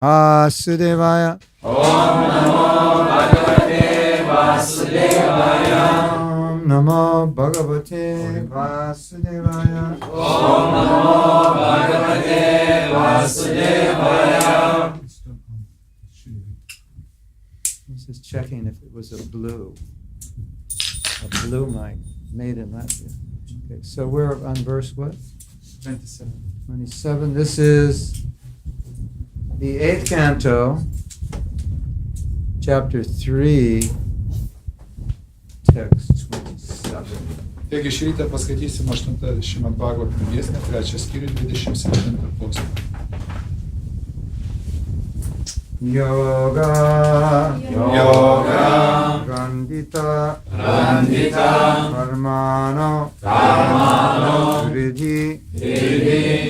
Vasudevaya. Om Namo Bhagavate Vasudevaya. Om Namo Bhagavate Vasudevaya. Om Namo Bhagavate Vasudevaya. This is checking if it was a blue mic made in Latvia. Okay, so we're on verse what? 27. 27. This is the 8th canto, chapter 3, text 27. Taigi šį rytą paskaitysim 8 Šrimad Bhagavatam giesmę, 3 skyrių 27 posmą. Yoga Yoga Randita Randita Karmano Riddhi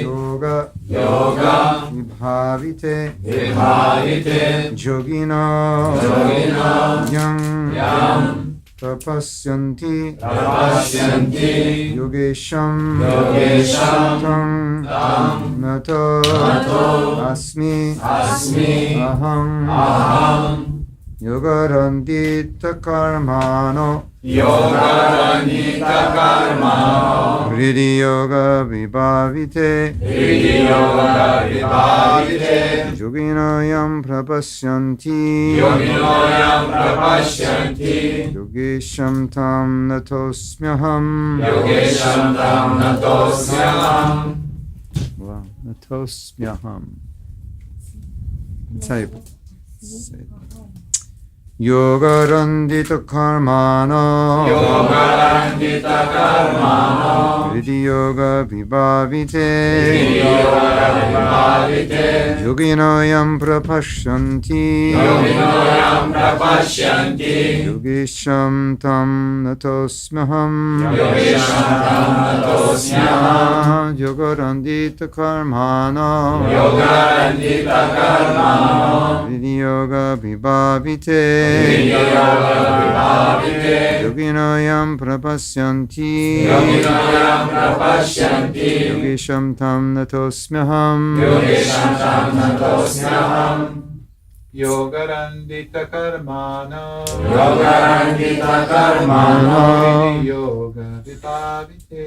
Yoga Vibhavite Yogino Yam Tapasyanti Yogesham Tam Nato Asmi Aham Yogarandita Karmano Vriddhi Yoga Vibhavite Yogino Yam Prapasyanti Yogesham Tam Natosmyaham Wow, Natosmyaham. That's how you say it. Yogarandita Karmano Vriddhi Yoga Vibhavite Yogino Yam Prapasyanti Yogesham Tam Natosmyaham Yogarandita Karmano Vriddhi Yoga Vibhavite Yogino Yam Prapasyanti Yogesham Tam Natosmyaham Yogarandita Karmano Yoga Vibhavite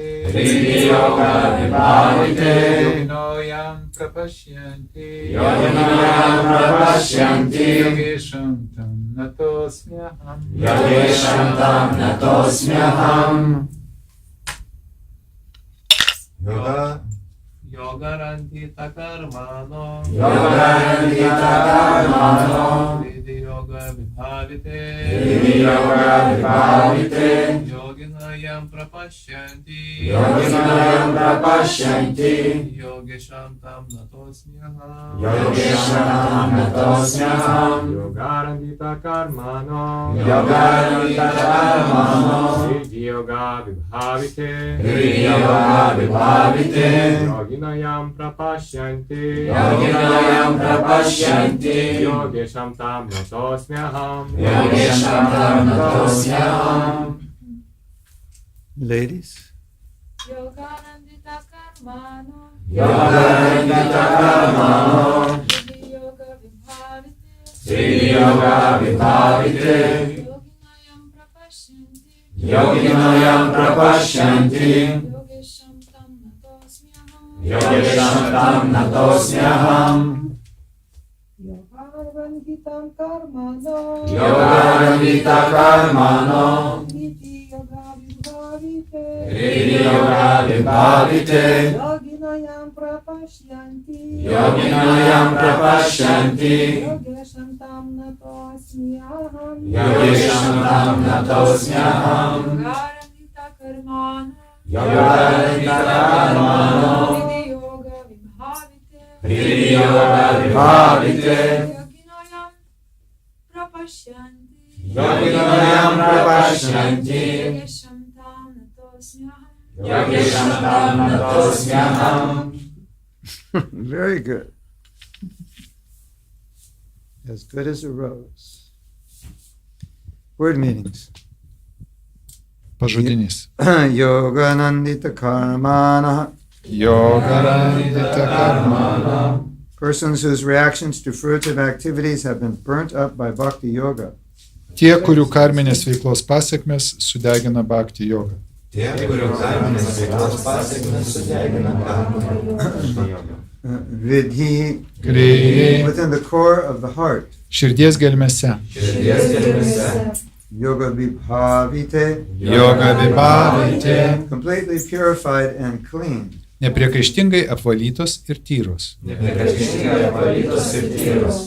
Yogino Yam Prapasyanti Yogesham Tam Natosmyaham Yogarandita Karmano Vriddhi Yoga Vibhavite Yogino Yam Prapasyanti Yogesham Tam Natosmyaham Yogarandita Karmano Vriddhi Yoga Vibhavite Yogino Yam Prapasyanti Yogesham Tam Natosmyaham Ladies. Yogarandita Karmano Vriddhi Yoga Vibhavite Yogino Yam Prapasyanti Yogesham Tam Natosmyaham Yogarandita Karmano Vriddhi Yoga Vibhavite Yogino Yam Prapasyanti Yogesham Tam Natosmyaham Yogarandita Karmano Vriddhi Yoga Vibhavite Yogino Yam Prapasyanti Yogesham Tam Natosmyaham Very good. As good as a rose. Word meanings. Pažodinys. Yoganandita Karmana Yogarandita Karmano Persons whose reactions to fruitive activities have been burnt up by bhakti yoga. Tie, kurių karminės veiklos pasiekmes sudegina bhakti jogą. Tie, kurių karminės veiklos pasiekmes sudegina karmą. Vidhi, Kriai within the core of the heart. širdies gelmėse. Širdies gelmėse. Yoga vibhavite, Joga vibhavite. completely purified and clean. Nepriekaištingai apvalytos ir tyros. Nepriekaištingai apvalytos ir tyros.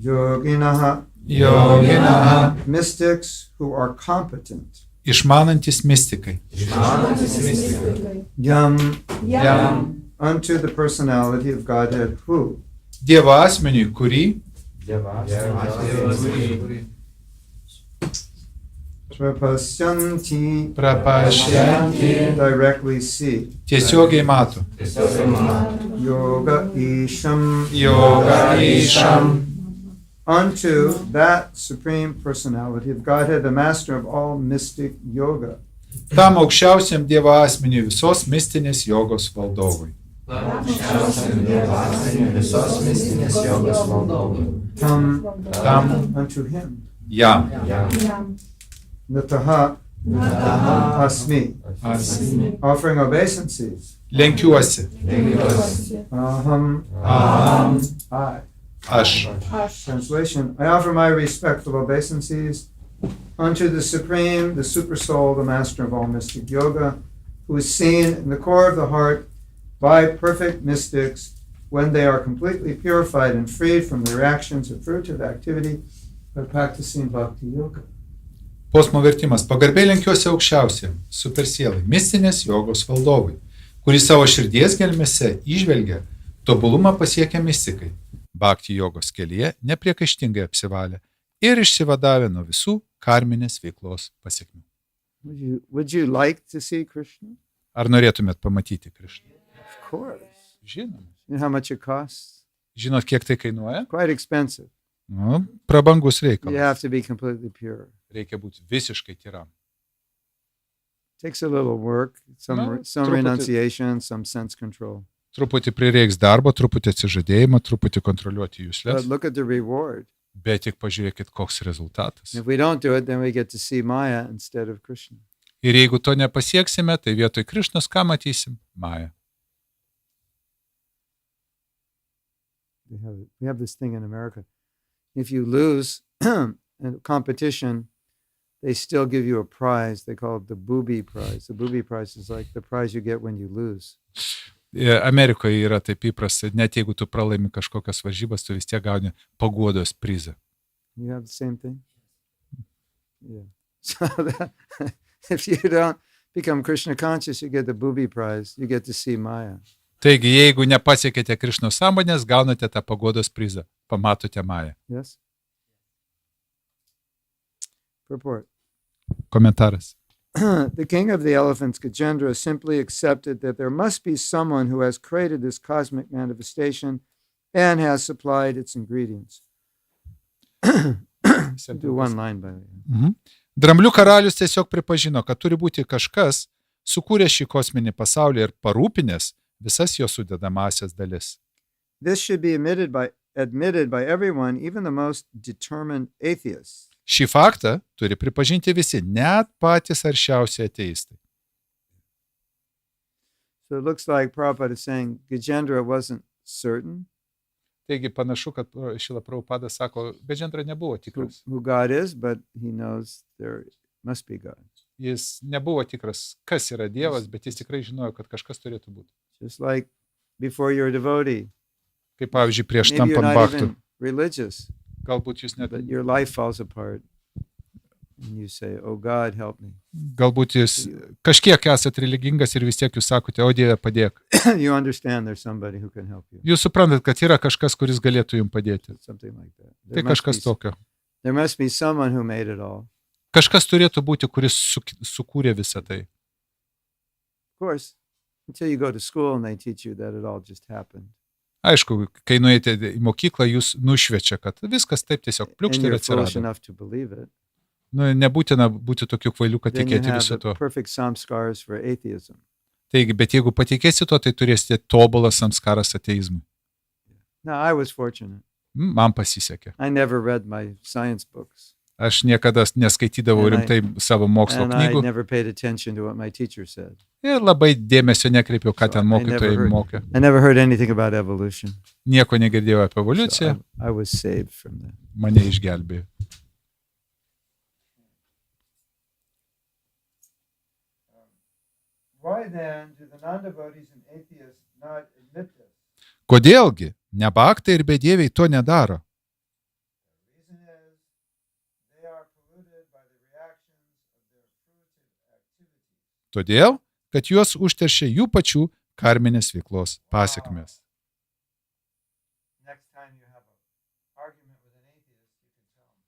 Yoginaha, Joginaha. mystics who are competent. Išmanantis mystikai. Išmanantis mystikai. Jam. Unto the personality of Godhead who. Dievo asmeniui, kurį Prapasyanti, prapašyanti. directly see. Tiesiogiai mato. Yoga isham, Joga išam. unto that supreme personality of Godhead, the master of all mystic yoga. Tam aukščiausiam Dievo asmeniui visos mistinės jogos valdovui. Visos mistinės jogos valdovui. Tam Unto him. jam. Nataha asmi, offering obeisances. Lenkiuosi. Aham, I. Aš. Translation, I offer my respectful obeisances unto the Supreme, the Super Soul, the Master of all mystic yoga, who is seen in the core of the heart by perfect mystics when they are completely purified and freed from the reactions of fruitive activity by practicing bhakti yoga. Posmo vertimas. Pagarbiai lenkiuosi aukščiausiam, supersielai, mistinės jogos valdovui, kuris savo širdies gelmėse įžvelgia tobulumą pasiekę mystikai, bhakti jogos kelyje nepriekaištingai apsivalę ir išsivadavę nuo visų karminės veiklos pasiekmių. Would you like to see Krishna? Ar norėtumėt pamatyti Krišną? Of course. Žinoma. You know how much it costs? Žinot, kiek tai kainuoja? Quite expensive. Nu, prabangus You reikalas. have to be completely pure. Reikia būti visiškai tyram. Takes a little work, some No, some truputį- renunciation, some sense control. Truputį prireiks darbo, truputį atsižadėjimo, truputį kontroliuoti But jūslės. look at the reward. Bet tik pažiūrėkit, koks rezultatas. If we don't do it, then we get to see Maya instead of Krishna. Ir jeigu to nepasieksime, tai vietoj Krišnos ką matysim? Mają. We have this thing in America. If you lose in a competition, they still give you a prize. They call it the booby prize. The booby prize is like the prize you get when you lose. Amerikoje yra taip įprasta, net jeigu tu pralaimi kažkokias varžybas, tu vis tiek gauni paguodos prizą. You have the same thing? Yeah. So that, if you don't become Krishna conscious, you get the booby prize. You get to see Maya. Taigi, jeigu nepasiekėte Krišnos sąmonės, gaunate tą paguodos prizą. Pamatote Mają. Yes? Purport. Komentaras. The king of the elephants, Gajendra, simply accepted that there must be someone who has created this cosmic manifestation and has supplied its ingredients. Do one line by the way. Dramblių karalius tiesiog pripažino, kad turi būti kažkas, sukūręs šį kosminį pasaulį ir parūpinęs visas jo sudedamąsias dalis. This should be admitted by everyone, even the most determined atheists. Šį faktą turi pripažinti visi, net patys aršiausi ateistai. So it looks like Prabhupada is saying Gajendra wasn't certain Taigi panašu, kad Šrila Prabhupada sako, Gajendra nebuvo tikras. who God is, but he knows there must be God. Jis nebuvo tikras, kas yra Dievas, bet jis tikrai žinojo, kad kažkas turėtų būti. Just like before you're a devotee, Kaip pavyzdžiui, prieš maybe you're tampant not bhaktų. even religious, Galbūt jūs net, but your life falls apart. And you say, oh God, help me. galbūt jūs kažkiek esat religingas ir vis tiek jūs sakote, o Dieve padėk. You understand there's somebody who can help you. Jūs suprantat, kad yra kažkas, kuris galėtų jums padėti. Something like that. Tai kažkas tokio. There must be someone who made it all. Kažkas turėtų būti, kuris sukūrė visą tai. Of course, until you go to school and they teach you that it all just happened. Aišku, kai nuėjote į mokyklą, jūs nušviečia, kad viskas taip tiesiog And pliukšt ir you're foolish atsirado. enough to believe it. Nu, nebūtina būti tokiu kvailiu, kad Then you tikėti have viso the to. perfect samskars for atheism. Taigi, bet jeigu patikėsi to, tai turėsite tobulas samskaras ateizmui. No, I was fortunate. Man pasisekė. I never read my science books. Aš niekada neskaitydavau rimtai savo mokslo And I knygų never paid attention to what my teacher said. ir labai dėmesio nekreipiau, ką ten mokytojai mokė. I never heard anything about evolution. Nieko negirdėjau apie So evoliuciją, I was saved from that. mane išgelbėjo. Why then do the non-devotees and atheists not admit this? Kodėlgi nebaktai ir bedieviai to nedaro? The reason is they are polluted by the reactions of their fruitive activities. Todėl, kad juos užteršia jų pačių karminės veiklos pasekmės. Next time you have an argument with an atheist, you can tell them,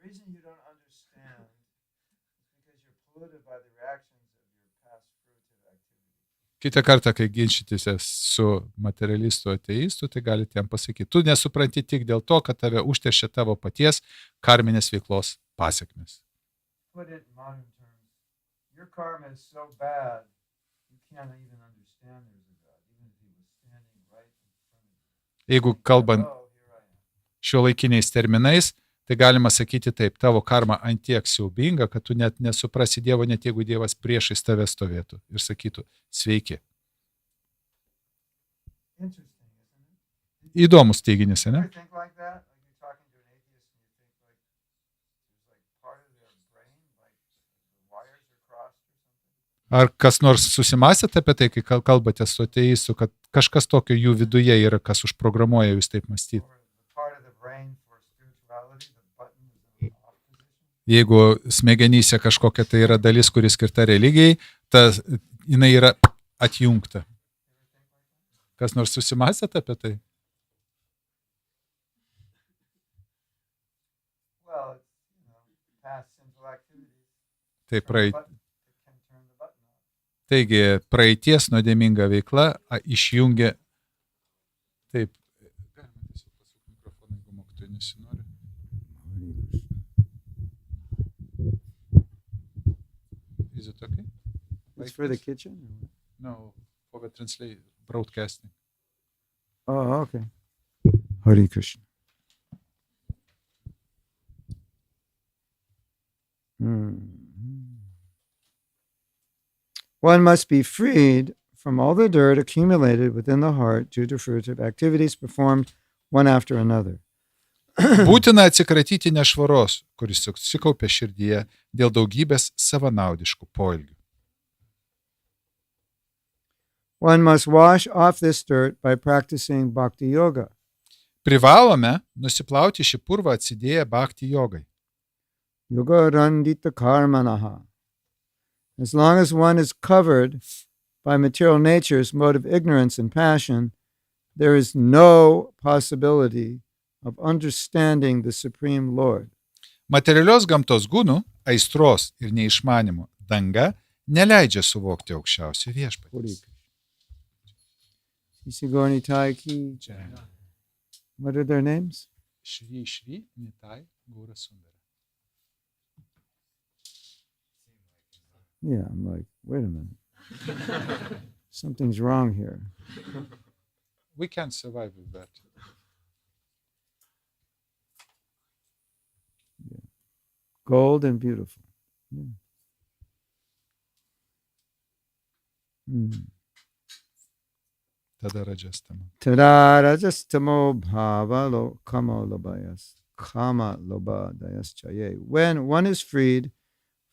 the reason you don't understand is because you're polluted by the reactions of your past fruitive activities. Kitą kartą, kai ginčytėse su materialistu ateistu, tai galite jam pasakyti, tu nesupranti tik dėl to, kad tave užteršia tavo paties karminės veiklos pasekmės. Put it in modern terms. Your karma is so bad, you can't even understand there's a God, even if he was standing right in front of you. Jeigu kalbant Oh, here I am. šiuolaikiniais terminais, tai galima sakyti taip, tavo karma antiek siaubinga, kad tu net nesuprasi Dievo, net jeigu Dievas priešais tave stovėtų ir sakytų, sveiki. Interesting, isn't it? Įdomus teiginys, ne? You ever think like that? Like you're talking to an atheist and you think like there's like part of their brain, like the wires are crossed or something? Ar kas nors susimąstėte apie tai, kai kalbate su ateistu, kad kažkas tokio jų viduje yra, kas užprogramuoja jūs taip mąstyti? Or the part of the brain for spirituality, the button is in the off position? Jeigu smegenyse kažkokia tai yra dalis, kuri skirta religijai, jinai yra atjungta. Kas nors susimąstėte apie tai? Well, it's, past sinful activities. Tai Turn the button, it can turn the button off. Taigi praeities nuodėminga veikla išjungia. Taip. Galima tiesiog pasukti mikrofoną, jeigu mokytojai nesinori. Is it okay? It's for the kitchen? Or what? No, for the translate broadcasting. Oh, okay. Hare Krishna. One must be freed from all the dirt accumulated within the heart due to fruitive activities performed one after another. Būtina atsikratyti nešvaros, kuris susikaupia širdyje dėl daugybės savanaudiškų poelgių. One must wash off this dirt by practicing bhakti yoga. Privalome nusiplauti šį purvą atsidėję bhakti jogai. Yoga randita karmanaha. As long as one is covered by material nature's mode of ignorance and passion, there is no possibility of understanding the Supreme Lord. Materialios gamtos gūnų, aistros ir neišmanimo danga neleidžia suvokti aukščiausio viešpaties. Iskcon Tai ki. What are their names? Švi, Nitai, Gura Sundara. Yeah, I'm like, wait a minute. Something's wrong here. We can survive with that. Gold and beautiful. Yeah. Tada rajastama. Tadarajastamo bhava lo kama lobayas. Kama lobadayas chaye. When one is freed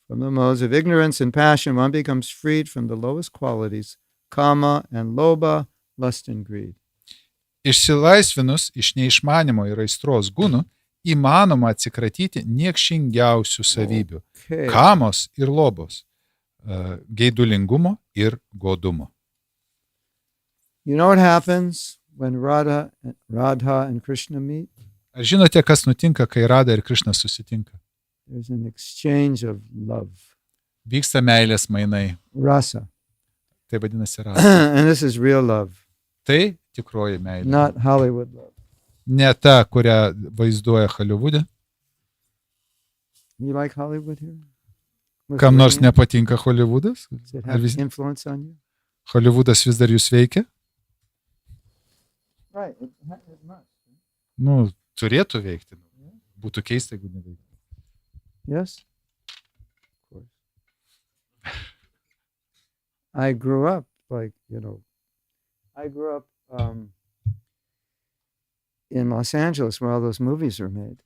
from the modes of ignorance and passion, one becomes freed from the lowest qualities, kama and loba, lust and greed. Išsilaisvinus iš neišmanimo ir aistros gūnų, įmanoma atsikratyti niekšingiausių savybių Okay. kamos ir lobos, geidulingumo ir godumo. You know what happens when Radha and Krishna meet? Ar žinote, kas nutinka, kai Radha ir Krišna susitinka? There's an exchange of love, Vyksta meilės mainai. rasa. Tai vadinasi Radha. And this is real love, Tai tikroji meilė. not Hollywood love. Ne ta, kurią vaizduoja Holivude. You like Hollywood here? Kam nors Lithuania? nepatinka Holivudas? Does it Ar have vis... influence on you? Holivudas vis dar jūs veikia? Right, it must. Nu, turėtų veikti. Būtų keista, jeigu neveiktų. Yes? Of course. I grew up in Los Angeles where all those movies were made.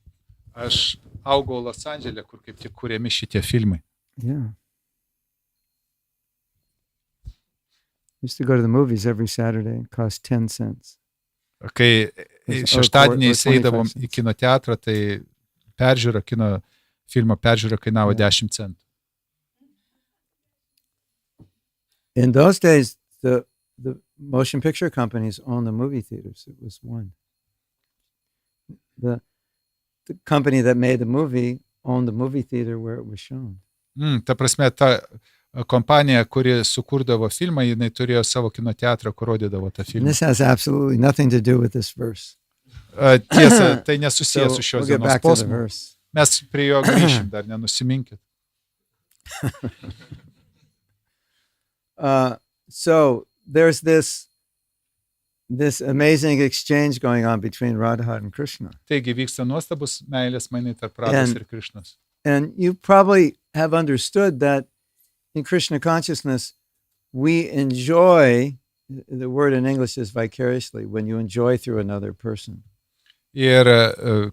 Aš augau Los Andžele, kur kaip tik kuriami šitie filmai. Yeah. Used to go to the movies every Saturday. It cost 10 cents. Kai šeštadieniais eidavom į kino teatrą, tai filmo peržiūra kainavo 10 centų. In those days, the motion picture companies owned the movie theaters. It was one. The company that made the movie owned the movie theater where it was shown. Ta prasme, ta kompanija, kuri sukurdavo filmą, jinai turėjo savo kino teatrą, kur rodydavo tą And filmą. this has absolutely nothing to do with this verse. Tiesa, tai nesusijęs su So šios we'll get dienos back to the posmu. verse. Mes prie jo grįšim, dar nenusiminkit. So there's this amazing exchange going on between Radha and Krishna. Taigi vyksta nuostabus meilės mainai tarp Radhos ir Krišnos. And you probably have understood that in Krishna consciousness, we enjoy, the word in English is vicariously, when you enjoy through another person. Ir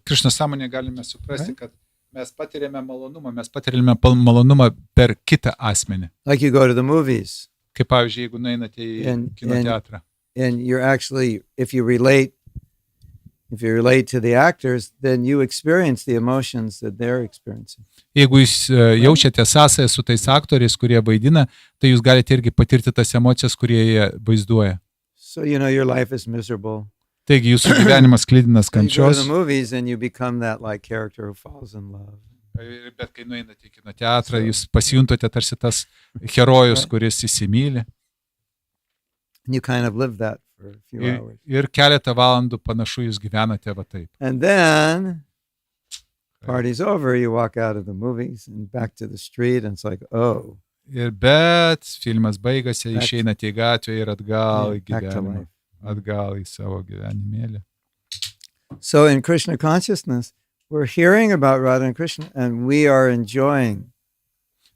Krišnos sąmonė galime suprasti, kad mes patiriame malonumą per kitą asmenį. Like you go to the movies. Kaip pavyzdžiui, jeigu nueinate į kino teatrą. And you're actually, if you relate to the actors, then you experience the emotions that they're experiencing. Jeigu jūs jaučiate sąsąją su tais aktoriais, kurie vaidina, tai jūs galite irgi patirti tas emocijas, kurie jie vaizduoja. So, your life is miserable. Taigi jūsų gyvenimas sklidinas You go to kančios. the movies and you become that like character who falls in love. Bet kai nueinate į kino teatrą, jūs pasijuntote tarsi tas herojus, kuris įsimyli. And you kind of live that for a few hours. Ir keletą valandų panašu jūs gyvenate va taip. And then party's over, you walk out of the movies and back to the street and it's like, oh. Bet filmas baigasi, išeinate į gatvę ir atgal į back to gyvenimą. life. Atgal į savo gyvenimėlį. So in Krishna consciousness, we're hearing about Radha and Krishna and we are enjoying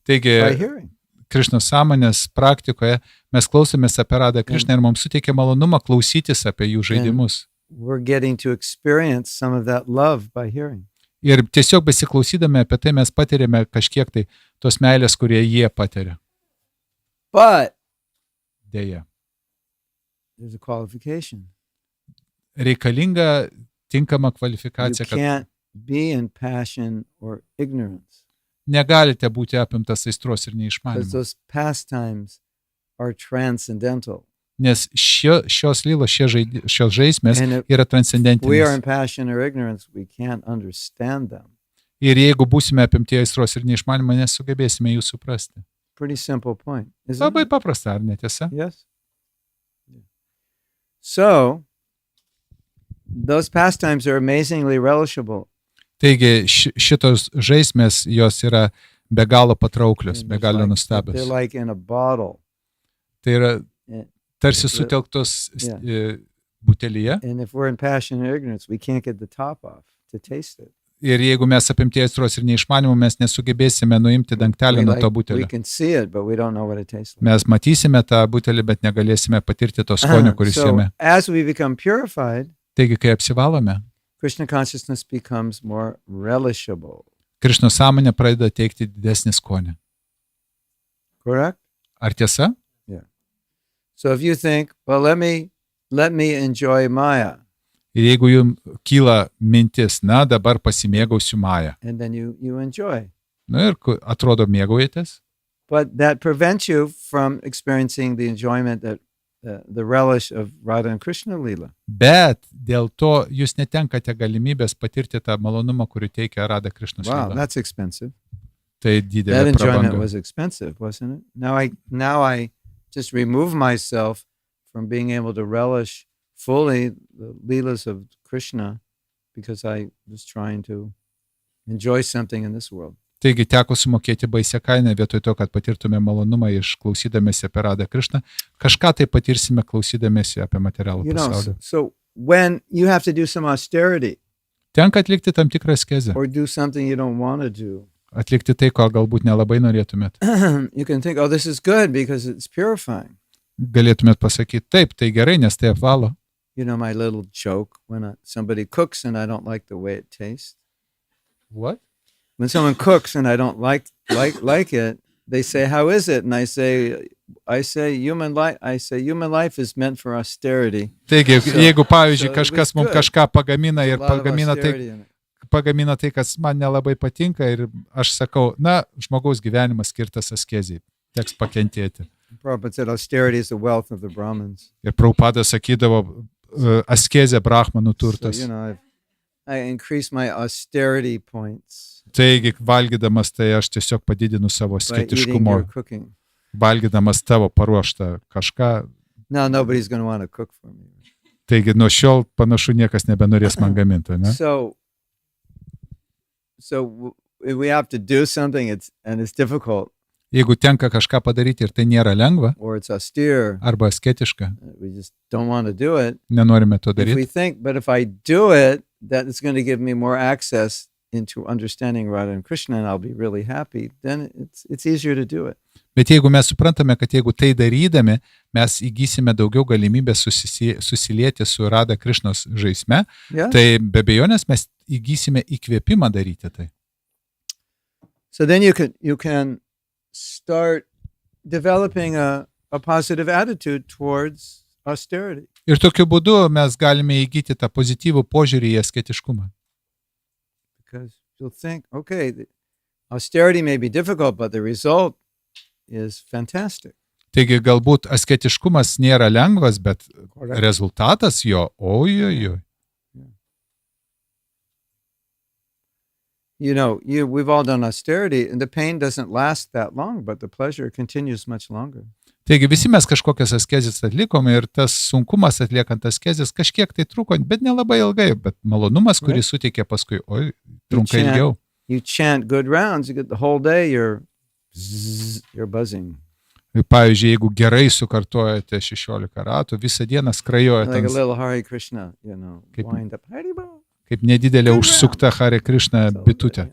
by Taigi, hearing. Krišnos sąmonės praktikoje mes klausomės apie Radhą Krišną ir mums suteikia malonumą klausytis apie jų žaidimus. We're getting to experience some of that love by hearing. Ir tiesiog besiklausydami apie tai mes patiriame kažkiek tai tos meilės, kurie jie patiria. But Deja. there's a qualification. Reikalinga tinkama You kvalifikacija, kad can't be in passion or ignorance negalite būti apimtas aistros ir because neišmanimo. those pastimes are transcendental. Nes šios lylos, šios žaismės And if yra we are transcendentinės. in passion or ignorance, we can't understand them. Ir jeigu būsime apimti aistros ir neišmanimo, nesugebėsime jų suprasti. Pretty simple point, isn't Labai it? paprasta, ar netiesa? Yes. So those pastimes are amazingly relishable. Taigi šitos žaismės, jos yra be galo patrauklios, And be it's galo like- nuostabios. They're like in a bottle. Tai yra Yeah. tarsi Yeah. sutelktos Yeah. butelyje. And if we're in passion or ignorance, we can't get the top off to taste it. Ir jeigu mes apimti aistros ir neišmanimo, mes nesugebėsime nuimti dangtelį nuo to We butelio. can see it, but we don't know what it tastes like. Mes matysime tą butelį, bet negalėsime patirti to skonio, kuris So jame. as we become purified, Taigi, kai apsivalome, Krishna consciousness becomes more relishable. Krišnos sąmonė pradeda teikti didesnį skonį. Correct? Ar tiesa? So if you think, well, let me enjoy Maya, Ir jeigu jums kyla mintis, na, dabar pasimėgausiu Mają. and then you enjoy. Na ir atrodo mėgaujatės, But that prevents you from experiencing the enjoyment that the relish of Radha and Krishna Leela. bet dėl to jūs netenkate galimybės patirti tą malonumą, kurį teikia Radha Krišnos Wow, lyla. that's expensive. Tai That didelė enjoyment prabanga. was expensive, wasn't it? Now I just remove myself from being able to relish fully the Leelas of Krishna because I was trying to enjoy something in this world. Taigi teko sumokėti baisią kainą vietoj to, kad patirtume malonumą išklausydamėsi apie Radhą Krišną. Kažką tai patirsime klausydamėsi apie materialų You know, pasaulį. so when you have to do some austerity Tenka atlikti tam tikrą askezę. or do something you don't want to do, Atlikti tai, ko galbūt nelabai norėtumėt. you can think, oh, this is good because it's purifying. Galėtumėt pasakyti, taip, tai gerai, nes tai apvalo. You know my little joke when somebody cooks and I don't like the way it tastes. What? When someone cooks and I don't like it, they say, "How is it?" And I say, human life is meant for austerity. Taigi, jeigu, pavyzdžiui, so it kažkas was mums good. kažką pagamina ir A lot of pagamina austerity tai, kas man nelabai patinka ir aš sakau, na, žmogaus gyvenimas skirtas askezijai, teks pakentėti. Prabhupada said austerity is the wealth of the Brahmins. Ir Prabhupada sakydavo, askezė brahmanų turtas. So, you know, I increase my austerity points Taigi, valgydamas tai aš tiesiog padidinu savo by eating sketiškumo, your cooking. valgydamas tavo paruoštą kažką. Now nobody's going to want to cook for me. Taigi, nuo šiol panašu niekas nebenorės man gaminti, ne? So if we have to do something, and it's difficult, Jeigu tenka kažką padaryti ir tai nėra lengva, or it's austere, arba asketiška, we just don't want to do it. nenorime to If we daryti. think, but if I do it, that it's going to give me more access into understanding Radha and Krishna, and I'll be really happy, then it's easier to do it. Bet jeigu mes suprantame, kad jeigu tai darydami, mes įgysime daugiau galimybę susilieti su Radha Krišnos žaisme, Yeah. tai be abejonės mes įgysime įkvėpimą daryti tai. So then you can start developing a positive attitude towards austerity. Ir tokiu būdu mes galime įgyti tą pozityvų požiūrį į asketiškumą. Because you'll think, okay, the austerity may be difficult, but the result is fantastic. Taigi galbūt asketiškumas nėra lengvas, bet rezultatas jo, ojojoj. You know, we've all done austerity, and the pain doesn't last that long, but the pleasure continues much longer. Taigi visi mes kažkokias askezės atlikome ir tas sunkumas atliekant askezės kažkiek tai truko, bet nelabai ilgai, bet malonumas, kurį suteikė paskui, trunka ilgiau. You chant good rounds, you get the whole day, you're buzzing. Pavyzdžiui, jeigu gerai sukartojate 16 ratų, visą dieną skrajojate Like a little Hare Krishna, you know, Kaip- wind up. Haribol. kaip nedidelė užsukta Harė Krišna bitutė.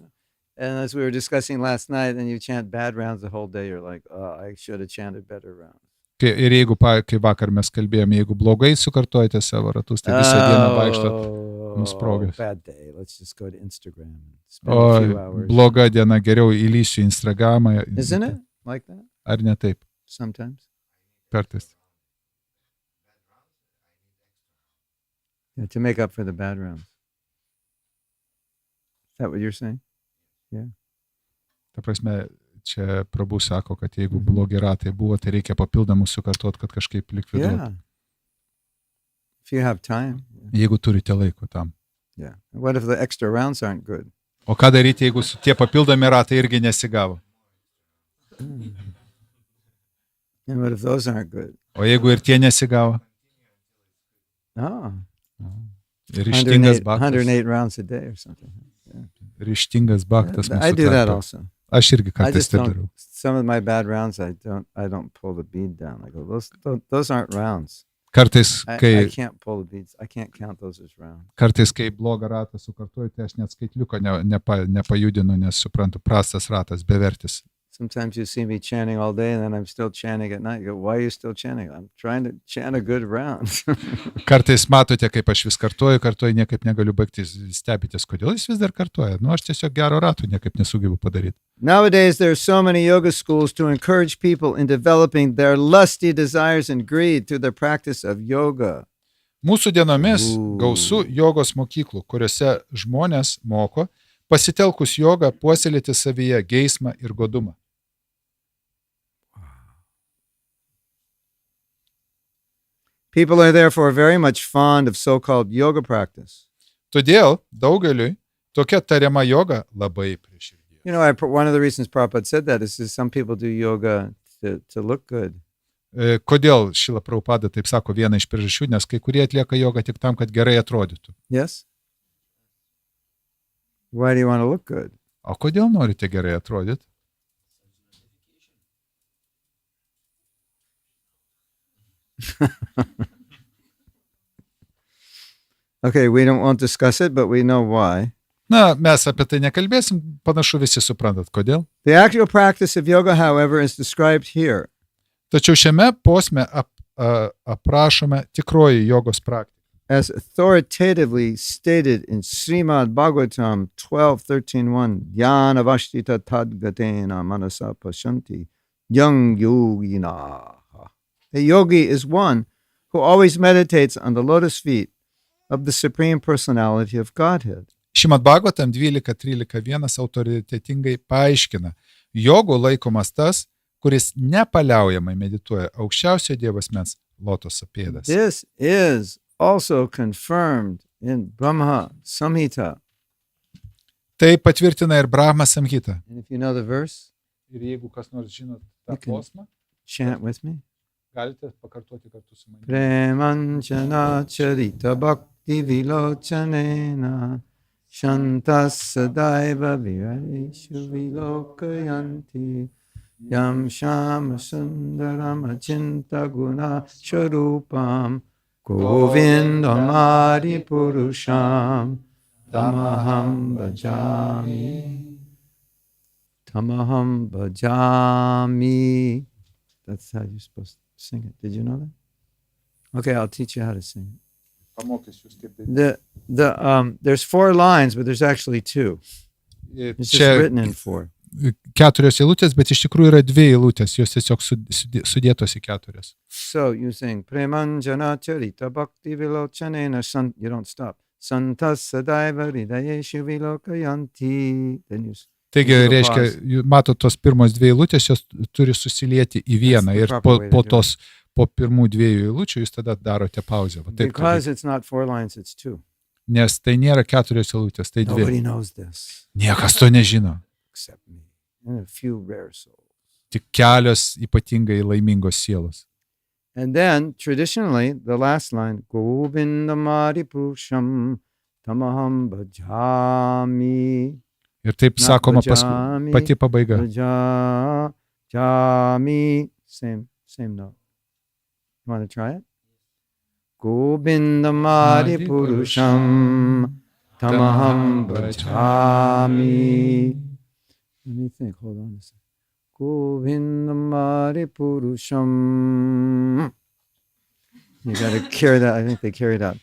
And as we were discussing last night, and you chant bad rounds the whole day, you're like, oh, I should have chanted better rounds. Ir jeigu, kai vakar mes kalbėjome, jeigu blogai sukartojate savo ratus, tai visą dieną vaikštot nusprogęs. Bad day. Let's just go to Instagram and spend a few O hours. bloga diena, geriau įlysiu į Instagramą. Isn't it like that? Ar ne taip? Sometimes. Kartais. Yeah, to make up for the bad rounds. Is that what you're saying? Ta prasme, čia Prabhu sako, kad jeigu blogi ratai buvo, tai reikia papildomų sukartot, kad kažkaip likviduoti. Yeah. If you have time. Jeigu turite laiko tam. Yeah. What if the extra rounds aren't good? O ką daryti, jeigu tie papildomi ratai irgi nesigavo? And what if those aren't good? O jeigu ir tie nesigavo? Oh, Ryštingas 108 baktas. rounds a day or something. Ryštingas baktas I mūsų do that tarpe. also. Aš irgi I kartais just taip don't. darau. Some of my bad rounds, I don't pull the bead down. I go, those aren't rounds. Kartais, I kai, can't pull the beads. I can't count those as rounds. kai blogą ratą sukartuoju, tai aš net skaitliuko nepajudinu, nes suprantu, prastas ratas, bevertis. Sometimes you see me chanting all day, and then I'm still chanting at night. You go, why are you still chanting? I'm trying to chant a good round. Kartais matote, kaip aš vis kartuoju, niekaip negaliu baigti, stebitės, kodėl jis vis dar kartuoja. Nu, aš tiesiog gero ratų niekaip nesugebu padaryti. Nowadays, there are so many yoga schools to encourage people in developing their lusty desires and greed through the practice of yoga. Mūsų dienomis gausu jogos mokyklų, kuriuose žmonės moko, pasitelkus jogą, puoselėti savyje geismą ir godumą. People are therefore very much fond of so-called yoga practice. Todėl daugeliui tokia tariama joga labai prie širdies. You know, one of the reasons Prabhupada said that is some people do yoga to look good. Kodėl Šrila Prabhupada taip sako, viena iš priežasčių, nes kai kurie atlieka jogą tik tam, kad gerai atrodytų. Yes? Why do you want to look good? O kodėl norite gerai atrodyti? Okay, we won't discuss it, but we know why. Na, mes apie tai nekalbėsim, panašu visi suprantat, kodėl. The actual practice of yoga, however, is described here. Tačiau šiame posme aprašome tikroji jogos praktiką. As authoritatively stated in Šrimad Bhagavatam 12:13:1, Jnana Vashtita Tadgatena Manasa Pashanti Young Yogina. A yogi is one who always meditates on the lotus feet of the Supreme Personality of Godhead. Šrimad Bhagavatam 12:13:1 autoritetingai paaiškina, jogų laikomas tas, kuris nepaliaujamai medituoja aukščiausio Dievo asmens lotoso pėdas. This is also confirmed in Brahma Samhita. Tai patvirtina ir Brahma Samhita. And if you know the verse, Ir jeigu kas nors žinot tą You can- posmą, chant with me. galite pakartoti kartu su manimi. Premanchana charita bhakti vilochanena shantas sadaiva virareshu vilokayanti yam shama sundaram achinta guna sharupam govindamari purusham tamaham bhajami. Tamaham bhajami. That's how you're supposed to sing it. Did you know that? Okay, I'll teach you how to sing it. Pamokysiu jūs kaip tai. There's 4 lines, but there's actually 2. It's just Čia written in 4. 4 eilutės, bet iš tikrųjų yra 2 eilutės, jos tiesiog sudėtos į 4. So you sing Premanjana Charita Bhakti Vilochanena Sant. You don't stop. Santas Sadaiva Hridayeshu Vilokayanti. Then you Taigi, Jūsų reiškia, matot, tos pirmos 2 eilutės, jos turi susilieti į vieną That's the ir proper po, way to po do tos, po pirmų 2 eilučių jūs tada darote pauzę. Va, taip, because it's not 4 lines, it's 2. nes tai nėra 4 eilutės, tai 2. Nobody knows this Niekas to nežino. except me and a few rare souls. Tik kelios ypatingai laimingos sielos. And then, traditionally, the last line, Govindamari Purusham Tamaham Bhajami. Ir taip Na, sakoma bhajami, pati pabaiga. Bhajami. Same note. You want to try it? Govindamari Purusham Tamaham Bhajami. Let me think. Hold on a second. Govindamari Purusham. You got to carry that. I think they carry it out.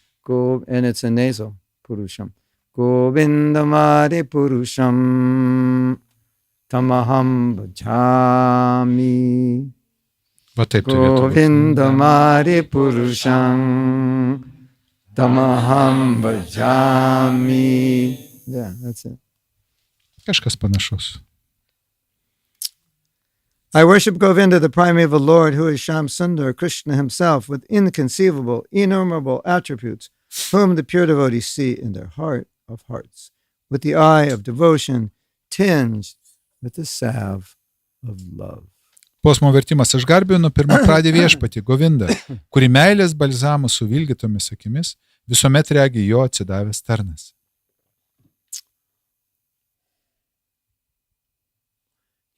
And it's a nasal. Purusham. Govindamari Purusham Tamaham Bhajami. Va taip turėtų būti. Govindamari Purusham Tamaham Bhajami. Yeah, that's it. Kažkas panašus. I worship Govinda, the primeval Lord, who is Sham Sundar, Krishna himself, with inconceivable, innumerable attributes, whom the pure devotees see in their heart of hearts, with the eye of devotion tinged with the salve of love. Posmo vertimas: aš garbinu pirmapradį viešpatį Govindą, kuri meilės balzamų su vilgytomis akimis visuomet regi jo atsidavęs tarnas.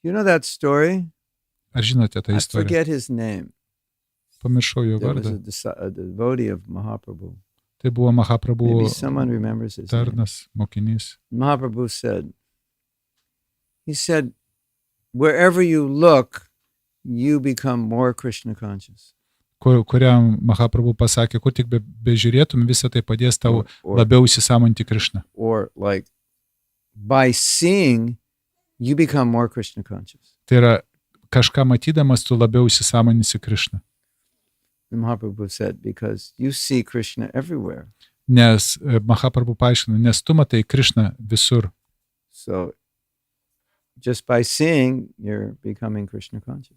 You know that story? Ar žinote tą I istoriją? forget his name. Pamiršau jo There was vardą. a devotee of Mahaprabhu. Tai buvo Mahaprabhu Maybe someone remembers his name. tarnas, mokinys. Mahaprabhu said, wherever you look, you become more Krishna conscious. Kuriam Mahaprabhu pasakė, kur tik bežiūrėtum, visą tai padės tau Or, labiau įsisamonti Krišną. or like by seeing, you become more Krishna conscious. Tai yra, kažką matydamas, tu labiau įsisamoninsi Krišną. And Mahaprabhu said, because you see Krishna everywhere. Nes Mahaprabhu paaiškino, nes tu matai Krišną visur. So just by seeing, you're becoming Krishna conscious.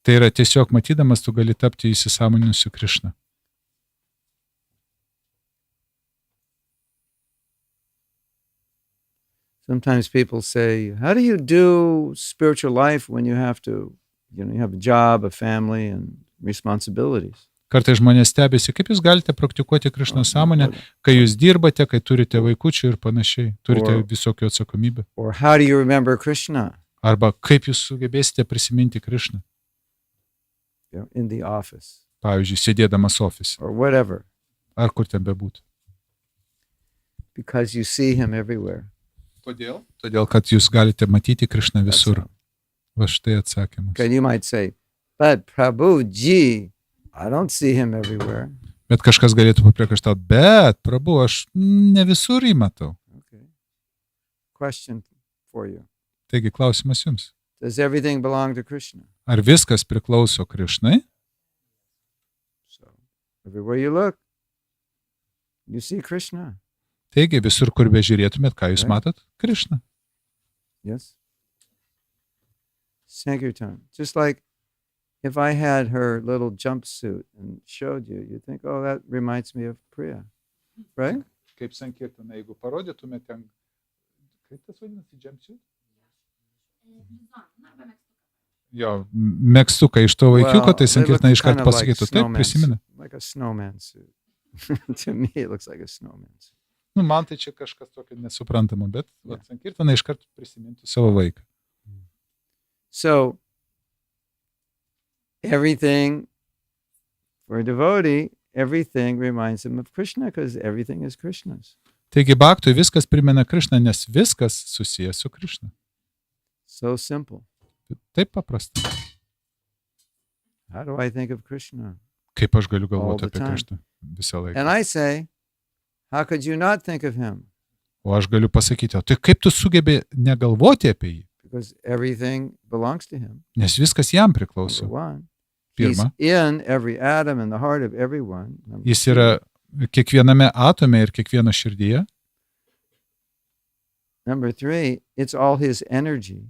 Tai yra, tiesiog matydamas, tu gali tapti įsisamoninsiu Krišną. Sometimes people say, how do you do spiritual life when you have to, you have a job, a family, and responsibilities? Kartais žmonės stebėsi, kaip jūs galite praktikuoti Krišnos sąmonę, kai jūs dirbate, kai turite vaikučių ir panašiai, turite visokių atsakomybę. Or how do you remember Krishna? Arba kaip jūs sugebėsite prisiminti Krišną, In the office pavyzdžiui, sėdėdamas ofise, or whatever. ar kur ten bebūtų. Because you see him everywhere. Kodėl? Todėl, kad jūs galite matyti Krišną That's visur. all. Va štai atsakymas. Okay, you might say, but Prabhu, gee, I don't see him everywhere. Bet kažkas galėtų papriekaištauti, bet, Prabhu, aš ne visur jį matau. Okay. Question for you. Taigi klausimas jums. Does everything belong to Krishna? Ar viskas priklauso Krišnai? So, everywhere you look, you see Krishna. Taigi visur, kur bežiūrėtumėt, ką jūs Right. matot? Krišną. Yes? Sankirtan. Just like if I had her little jumpsuit and showed you, you'd think, oh, that reminds me of Priya. Right? Kaip sankirtaną, jeigu parodytumėt ten, kaip tas vadinasi, jumpsuit? Jo, megstuką iš to vaikiuko, tai they sankirtaną look iškart kinda like pasakytų. Taip, snowman prisimena. suit, like a snowman suit. To me, it looks like a snowman suit. Nu, man tai čia kažkas tokio nesuprantamo, bet sankirtaną iškart prisimintų savo vaiką. So, everything for a devotee, everything reminds him of Krishna because everything is Krishna's. Taigi baktui viskas primena Krišną, nes viskas susijęs su Krišna. So simple. Taip paprasta. How do I think of Krishna? Kaip aš galiu All galvoti the apie time. Krišną visą laiką. And I say, how could you not think of him? O aš galiu pasakyti, o tai kaip tu sugebi negalvoti apie jį? Because everything belongs to him. Nes viskas jam priklauso. Number one. He's Pirma, in every atom in the heart of everyone. Number jis two. yra kiekviename atome ir kiekvieno širdyje. Number three, it's all his energy.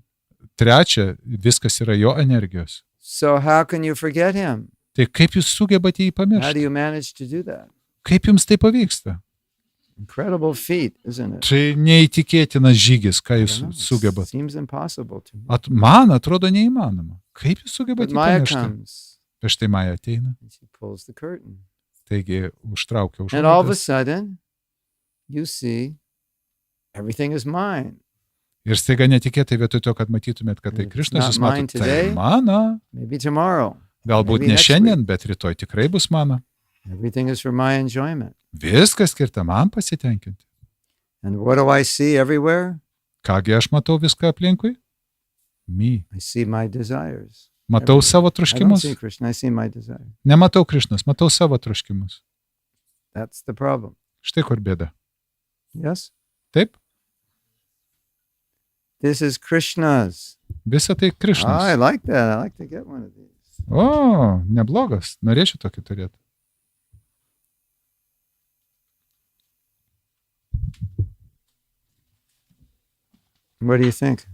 Trečia, viskas yra jo energijos. So how can you forget him? Tai kaip jūs sugebate jį How do pamiršti? you manage to do that? Kaip jums tai pavyksta? Incredible feat, isn't it? Tai neįtikėtinas žygis, ką I jūs don't know. sugebat. Seems impossible to me. Man atrodo neįmanoma. Kaip jūs But sugebate jį Maya pamiršti? comes Ir štai Maja ateina, and she pulls the curtain. taigi užtraukia And all of a užuolaidas. sudden, you see everything is mine. Ir staiga netikėtai vietoj to, kad matytumėt, kad tai If it's Krišnas, not jūs mine matote, today, tai mano. Maybe tomorrow. Galbūt maybe ne next šiandien, bet rytoj tikrai bus mano. Everything is for my enjoyment. Viskas skirta man pasitenkinti. And what do I see everywhere? Kągi aš matau viską aplinkui? Me. I see my desires. Matau savo I don't troškimus. see Krishna, I see my desire. Nematau Krišnos, matau savo troškimus. That's the problem. Štai kur bėda. Yes? Taip? This is Krishna's. Visa tai I Krišnos. like that. I like to get one of these. O, neblogas. Norėčiau tokį turėti. What do you think?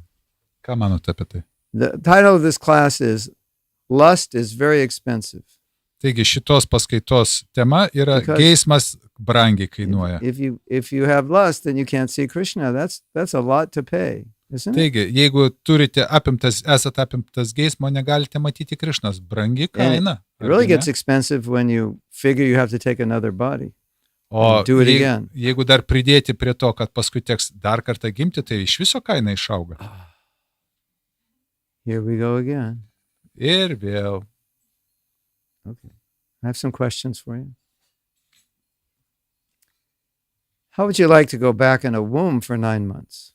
Ką manote apie tai? The title of this class is Lust is Very Expensive. Taigi šitos paskaitos tema yra Because- geismas brangiai kainuoja. If you have lust, then you can't see Krishna. That's a lot to pay, isn't it? Taigi, jeigu esate apimtas geismo, negalite matyti Krišnos. Brangi kaina. It really argi ne? gets expensive when you figure you have to take another body. O do it again. jeigu dar pridėti prie to, kad paskui teks dar kartą gimti, tai iš viso kaina išauga. Here we go again. Ir vėl. Okay. I have some questions for you. How would you like to go back in a womb for 9 months?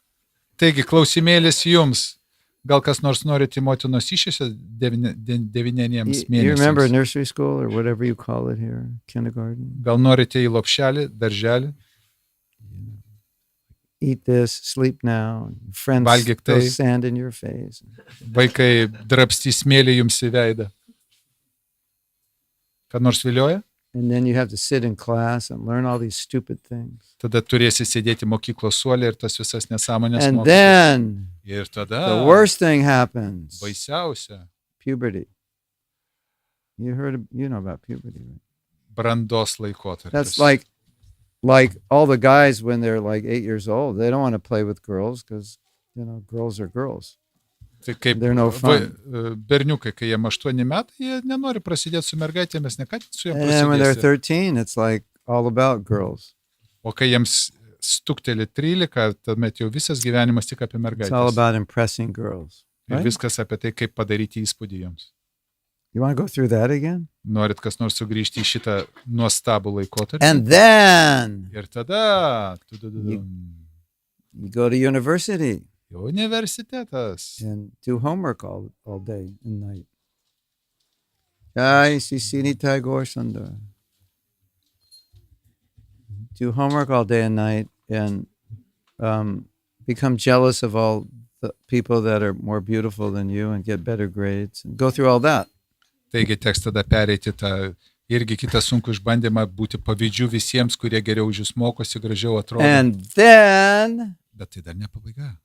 Taigi, klausimėlis jums. Gal kas nors norite į motinos išėse 9 You remember mėnesiams? nursery school or whatever you call it here, kindergarten? Gal norite į lopšelį, darželį? Eat this, sleep now. and Friends Valgyk throw tai. sand in your face. Vaikai drabstys smėlį jums į veidą. Ką nors vilioja? And then you have to sit in class and learn all these stupid things. Tada turėsi sėdėti mokyklos suolė ir tas visas nesąmonės And mokytis. then Ir tada the worst thing happens. baisiausia Puberty. You know about puberty, right? brandos laikotarpis. That's like all the guys when they're like 8 years old, they don't want to play with girls because, girls are girls. Tai kaip They're no fun. Berniukai, kai jiem 8 metai, jie nenori prasidėti su mergaitėmis, ne ką tik su jiem And then when they're prasidėsi. 13, it's like all about girls. O kai jiems stukteli 13, tuomet jau visas gyvenimas tik apie It's all mergaitės. about impressing girls. Ir right? viskas apie tai, kaip padaryti įspūdį joms. You want to go through that again? Norit kas nors sugrįžti į šitą nuostabų laikotarpį? And then Ir tada you go to university universitetas. and do homework all day and night. Jai Sisini Tagore Sundar. Do homework all day and night and become jealous of all the people that are more beautiful than you and get better grades and go through all that. Taigi teks tada pereiti tą irgi kitą sunkų išbandymą būti pavydžių visiems, kurie geriau už jūs mokosi, gražiau atrodo. And then Bet tai dar ne pabaiga.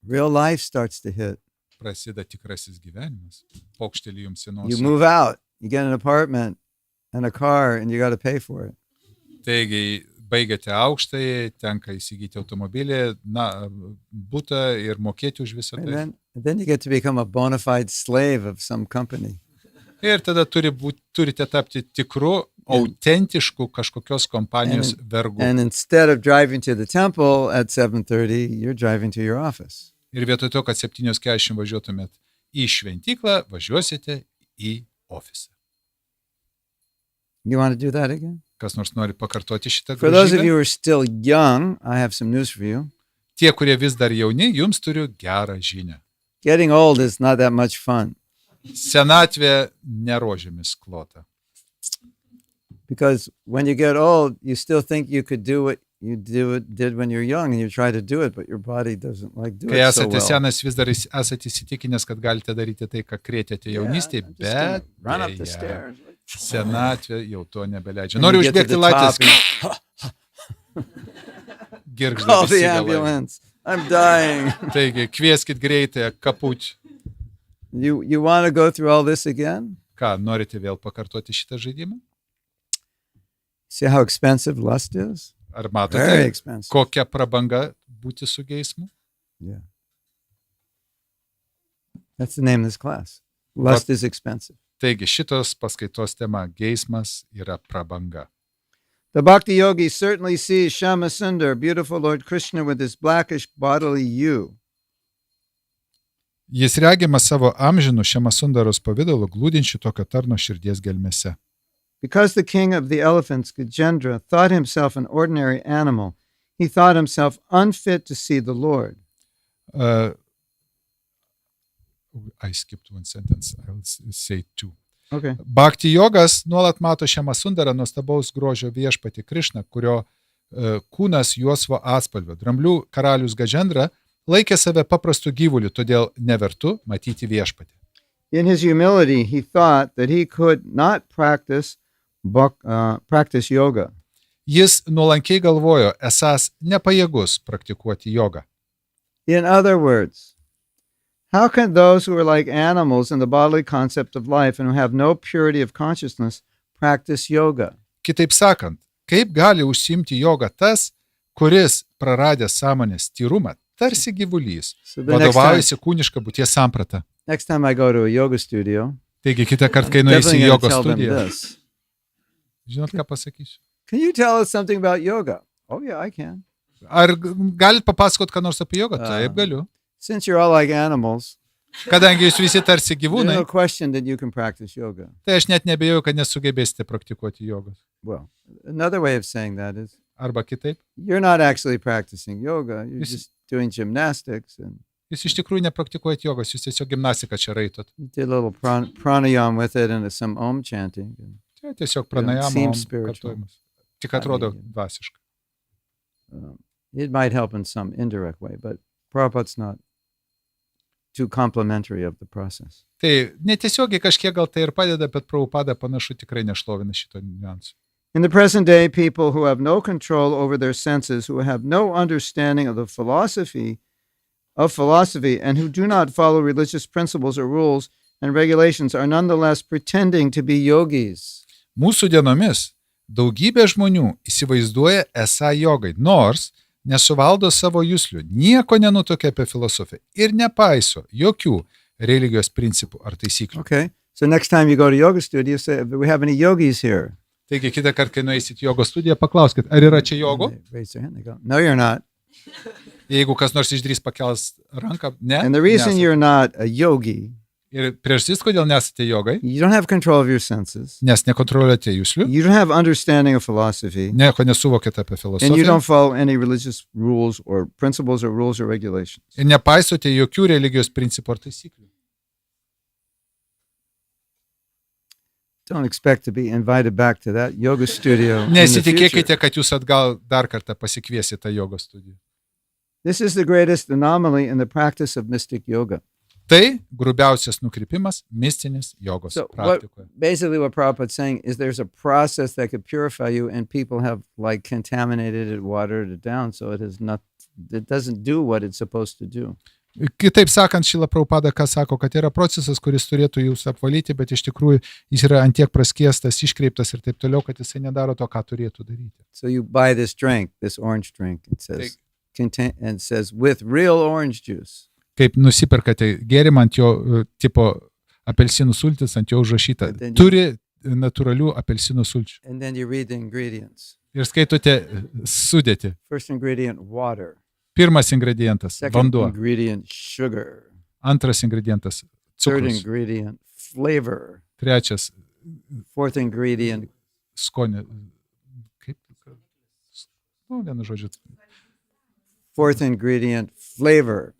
real life starts to hit. Prasideda tikrasis gyvenimas. Paukštelį jums į You nosį. move out, you get an apartment and a car and you got to pay for it. Taigi baigiate aukštąjį, tenka įsigyti automobilį, butą ir mokėti už visą tai. And then you get to become a bona fide slave of some company. Ir tada turite tapti tikru, autentišku kažkokios kompanijos vergu. And instead of driving to the temple at 7:30, you're driving to your office. Ir vietoj to, kad 7:40 važiuotumėt į šventyklą, važiuosite į ofisą. You want to do that again? Kas nors nori pakartoti šitą For those of you gražybę? who are still young, I have some news for you. Tie, kurie vis dar jauni, jums turiu gerą žinią. Getting old is not that much fun Senatvė nerožėmis klota. because when you get old, you still think you could do what you did when you're young and you try to do it, but your body doesn't like do Kai it so esate well. senas, vis dar esate įsitikinęs, kad galite daryti tai, ką krėtėte jaunystėje, I'm just gonna bet run up the deja, stairs. senatvė jau to nebeleidžia. And Noriu you get to užbėgti the top laiptais. Call Girgžda the visi galai. ambulance. I'm dying. Taigi, kvieskit greitai, kapuč. You want to go through all this again? Ką, norite vėl pakartoti šitą žaidimą? See how expensive lust is? Ar Very matote, expensive. kokia prabanga būti su geismu? Yeah. That's the name of this class. Lust is expensive. Taigi, šitos paskaitos tema - geismas yra prabanga. The Bhakti Yogi certainly sees Shama Sundar, beautiful Lord Krishna, with his blackish bodily you. Jis regima savo amžinų Šemasundaros pavidalu glūdinčių tokio tarno širdies gelmėse. Because the king of the elephants, Gajendra, thought himself an ordinary animal, he thought himself unfit to see the Lord. I skipped one sentence, I'll say two. Okay. Bhakti jogas nuolat mato Šemasundarą nuostabaus grožio viešpatį Krišną, kurio kūnas juosvo atspalvio. Dramblių karalius Gajendra laikė save paprastu gyvuliu, todėl nevertu matyti viešpatį. In his humility, he thought that he could not practice yoga. Jis nuolankiai galvojo, esąs nepajėgus praktikuoti jogą. In other words, how can those who are like animals in the bodily concept of life and who have no purity of consciousness practice yoga? Kitaip sakant, kaip gali užsiimti jogą tas, kuris praradęs sąmonės tyrumą, tarsi gyvulys, So the next vadovaujasi kūniška būties samprata. time I go to a yoga studio, Taigi kitą kartą, kai I'm nueisi definitely į going to jogos tell them studiją, this. žinot, ką pasakysiu? Can you tell us something about yoga? Oh, yeah, I can. Ar galit papasakot, ką nors apie jogą? Taip, galiu. Since you're all like animals, Kadangi jūs visi tarsi there's gyvūnai, no question that you can practice yoga. tai aš net nebejau, kad nesugebėsite praktikuoti jogos. Well, another way of saying that is Arba kitaip, you're not actually practicing yoga. You're Yes. just doing gymnastics and jūs iš tikrųjų nepraktikuojate jogos, jūs tiesiog gimnastiką čia raitot. you did a little pranayam with it and some om chanting. Čia tiesiog Seems pranajamo spiritual. kartojimas. Tik atrodo dvasiška. It might help in some indirect way, but Prabhupada's not too complimentary of the process. Tai netiesiogiai kažkiek gal tai ir padeda, bet Prabhupada panašu tikrai nešlovina šito niuansų. In the present day, people who have no control over their senses, who have no understanding of the philosophy, and who do not follow religious principles or rules and regulations are nonetheless pretending to be yogis. Mūsų dienomis daugybė žmonių įsivaizduoja esą jogai, nors nesuvaldo savo juslių, nieko nenutuokia apie filosofiją ir nepaiso jokių religijos principų ar taisyklių. Okay, so next time you go to yoga studio, you say, do we have any yogis here? Taigi kitą kartą, kai nueisit jogos studiją, paklauskit, ar yra čia jogų? They raise their hand, they go, no, you're not. Jeigu kas nors išdrys pakels ranką, ne. And the reason nesat. you're not a yogi Ir priežastis, kodėl nesate jogai, you don't have control of your senses. nes nekontroliuojate jūslių, You don't have understanding of philosophy. nieko nesuvokėte apie And you filosofiją don't follow any religious rules or principles or rules or regulations. ir nepaisote jokių religijos principų ar taisyklių. Don't expect to be invited back to that yoga studio. in the Nesitikėkite, future. kad jūs atgal dar kartą pasikviesite jogos studiją. This is the greatest anomaly in the practice of mystic yoga. Tai grubiausias nukrypimas mistinis jogos So praktikoje. basically what Prabhupada's saying is there's a process that could purify you, and people have like contaminated it, watered it down, so it doesn't do what it's supposed to do. Kitaip sakant, Šrila Prabhupada ką sako, kad yra procesas, kuris turėtų jūs apvalyti, bet iš tikrųjų jis yra antiek praskiestas, iškreiptas ir taip toliau, kad jisai nedaro to, ką turėtų daryti. So you buy this drink, this orange drink, it says and says with real orange juice. Kaip nusiperkate gėrimą ant jo tipo apelsinų sultis, ant jo užrašyta, But then you- turi natūralių apelsinų sulčių. And then you read the ingredients. Ir skaitote sudėtį. First ingredient, water. Pirmas ingredientas - Second vanduo. ingredient, sugar. Antras ingredientas - Third cukrus. ingredient, flavor. Trečias Fourth ingredient, - skonį. Kaip? Nu, vienu žodžiu. fourth ingredient, flavor.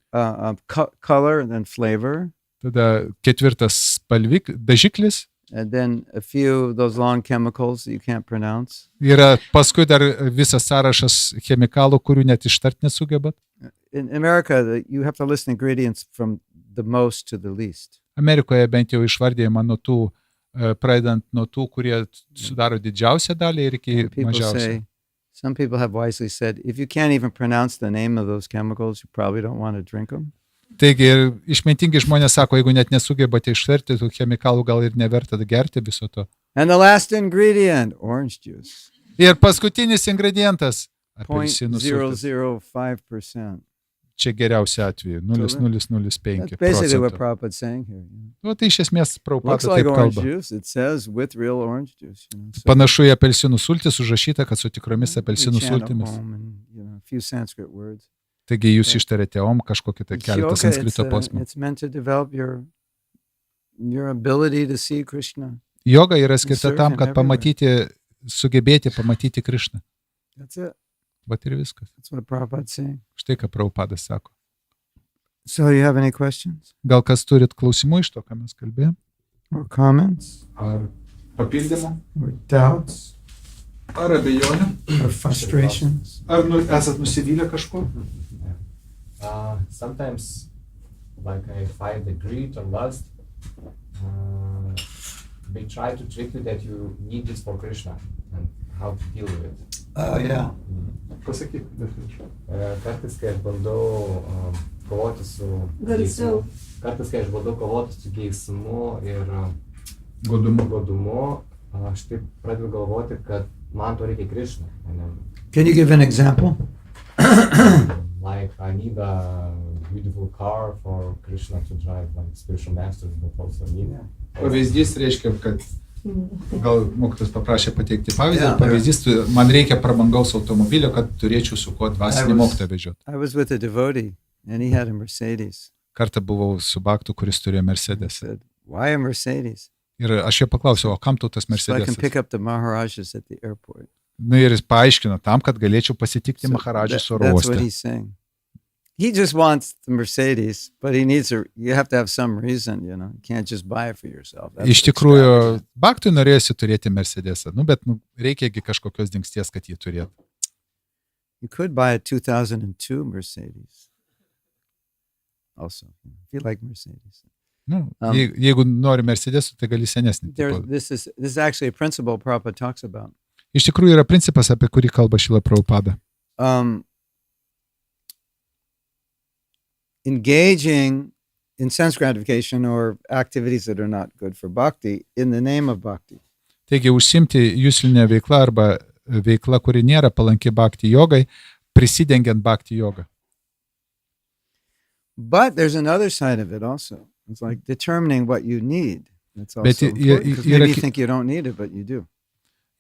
Color and then flavor. Tada ketvirtas dažiklis. And then a few of those long chemicals that you can't pronounce. Yra paskui dar visas sąrašas chemikalų, kurių net ištart nesugebat. In America, you have to list ingredients from the most to the least. Amerikoje bent jau išvardėjama nuo tų, pradedant nuo tų, kurie sudaro didžiausią dalį ir iki And people mažiausią. say, some people have wisely said, if you can't even pronounce the name of those chemicals, you probably don't want to drink them. Taigi ir išmintingi žmonės sako, jeigu net nesugebate išverti tų chemikalų, gal ir neverta gerti viso to. And the last ingredient, orange juice, Ir paskutinis ingredientas - apelsinų sultis. 0.005%. Čia geriausia atveju - 0,005 That's basically what procentų. Prabhupada's saying here. Nu, tai iš esmės Looks Prabhupada like taip orange kalba. juice. It says with real orange juice. So Panašu į apelsinų sultis užrašyta, kad su tikromis we apelsinų chant sultimis. Om and, a few Sanskrit words. Taigi jūs ištarėte om kažkokį tai It's keletą yoga, sanskrito posmų. it's meant to develop your ability to see Krishna. Joga yra skirta serve tam, him kad sugebėti pamatyti Krišną. That's it. Vat ir viskas. That's what Prabhupada's saying. Štai ką Prabhupadas sako. So you have any questions Gal kas turit klausimų iš to, ką mes kalbėjome? or comments Ar papildymų? or doubts Ar abejonių? or frustrations? Ar esat nusivylę kažkuo? Sometimes, like I find the greed or lust, they try to trick you that you need this for Krishna and how to deal with it. Yeah. Pasakyk. Kartais, kai aš bandau kovoti su geismu, ir godumu, aš taip pradedu galvoti, kad man to reikia Krishna. Can you give an example? Like I need a beautiful car for Krishna to drive, like spiritual masters, but also me. Pavyzdys reiškia, kad gal mokytas paprašė pateikti pavyzdį. Yeah. Pavyzdys, man reikia prabangaus automobilio, kad turėčiau su kuo dvasinį mokytoją vežioti. I was with a devotee and he had a Mercedes. Kartą buvau su baktu, kuris turėjo I Mercedes. said, why a Mercedes? Ir aš jo paklausiau, o kam tu tas So I can Mercedes? pick up the Maharajas at the airport. Na ir jis paaiškino tam, kad galėčiau pasitikti So Maharadžą oro that's what uoste. he's saying. He just wants the Mercedes, but you have to have some reason, you can't just buy it for yourself. That's Iš tikrųjų, extravagant. baktui norėjosi turėti Mercedesą, bet reikiagi kažkokios dingsties, kad jį turėtų. You could buy a 2002 Mercedes. Also, if you like Mercedes. Jeigu nori Mercedesų, tai gali senesnį. This is actually a principle Prabhupada talks about. Iš tikrųjų yra principas, apie kurį kalba Šrila Prabhupada. Engaging in sense gratification or activities that are not good for bhakti in the name of bhakti. Taigi užsimti juslinę veiklą arba veikla, kuri nėra palanki bhakti jogai, prisidengiant bhakti jogą. But there's another side of it also. It's like determining what you need. That's also Bet important, 'cause maybe you think you don't need it, but you do.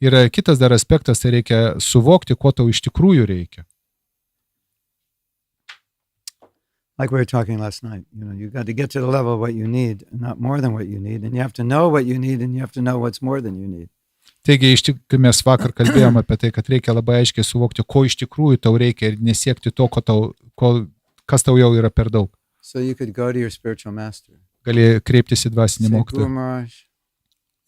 Yra kitas dar aspektas, tai reikia suvokti, ko tau iš tikrųjų reikia. like we were talking last night, you got to get to the level of what you need, and not more than what you need, and you have to know what you need, and you have to know what's more than you need. Taigi, iš tikrųjų, mes vakar kalbėjome apie tai, kad reikia labai aiškiai suvokti, ko iš tikrųjų tau reikia ir nesiekti to, kas tau jau yra per daug. So you could go to your spiritual master. Gali kreiptis į dvasinį Say, mokytoją Guru Maharaj,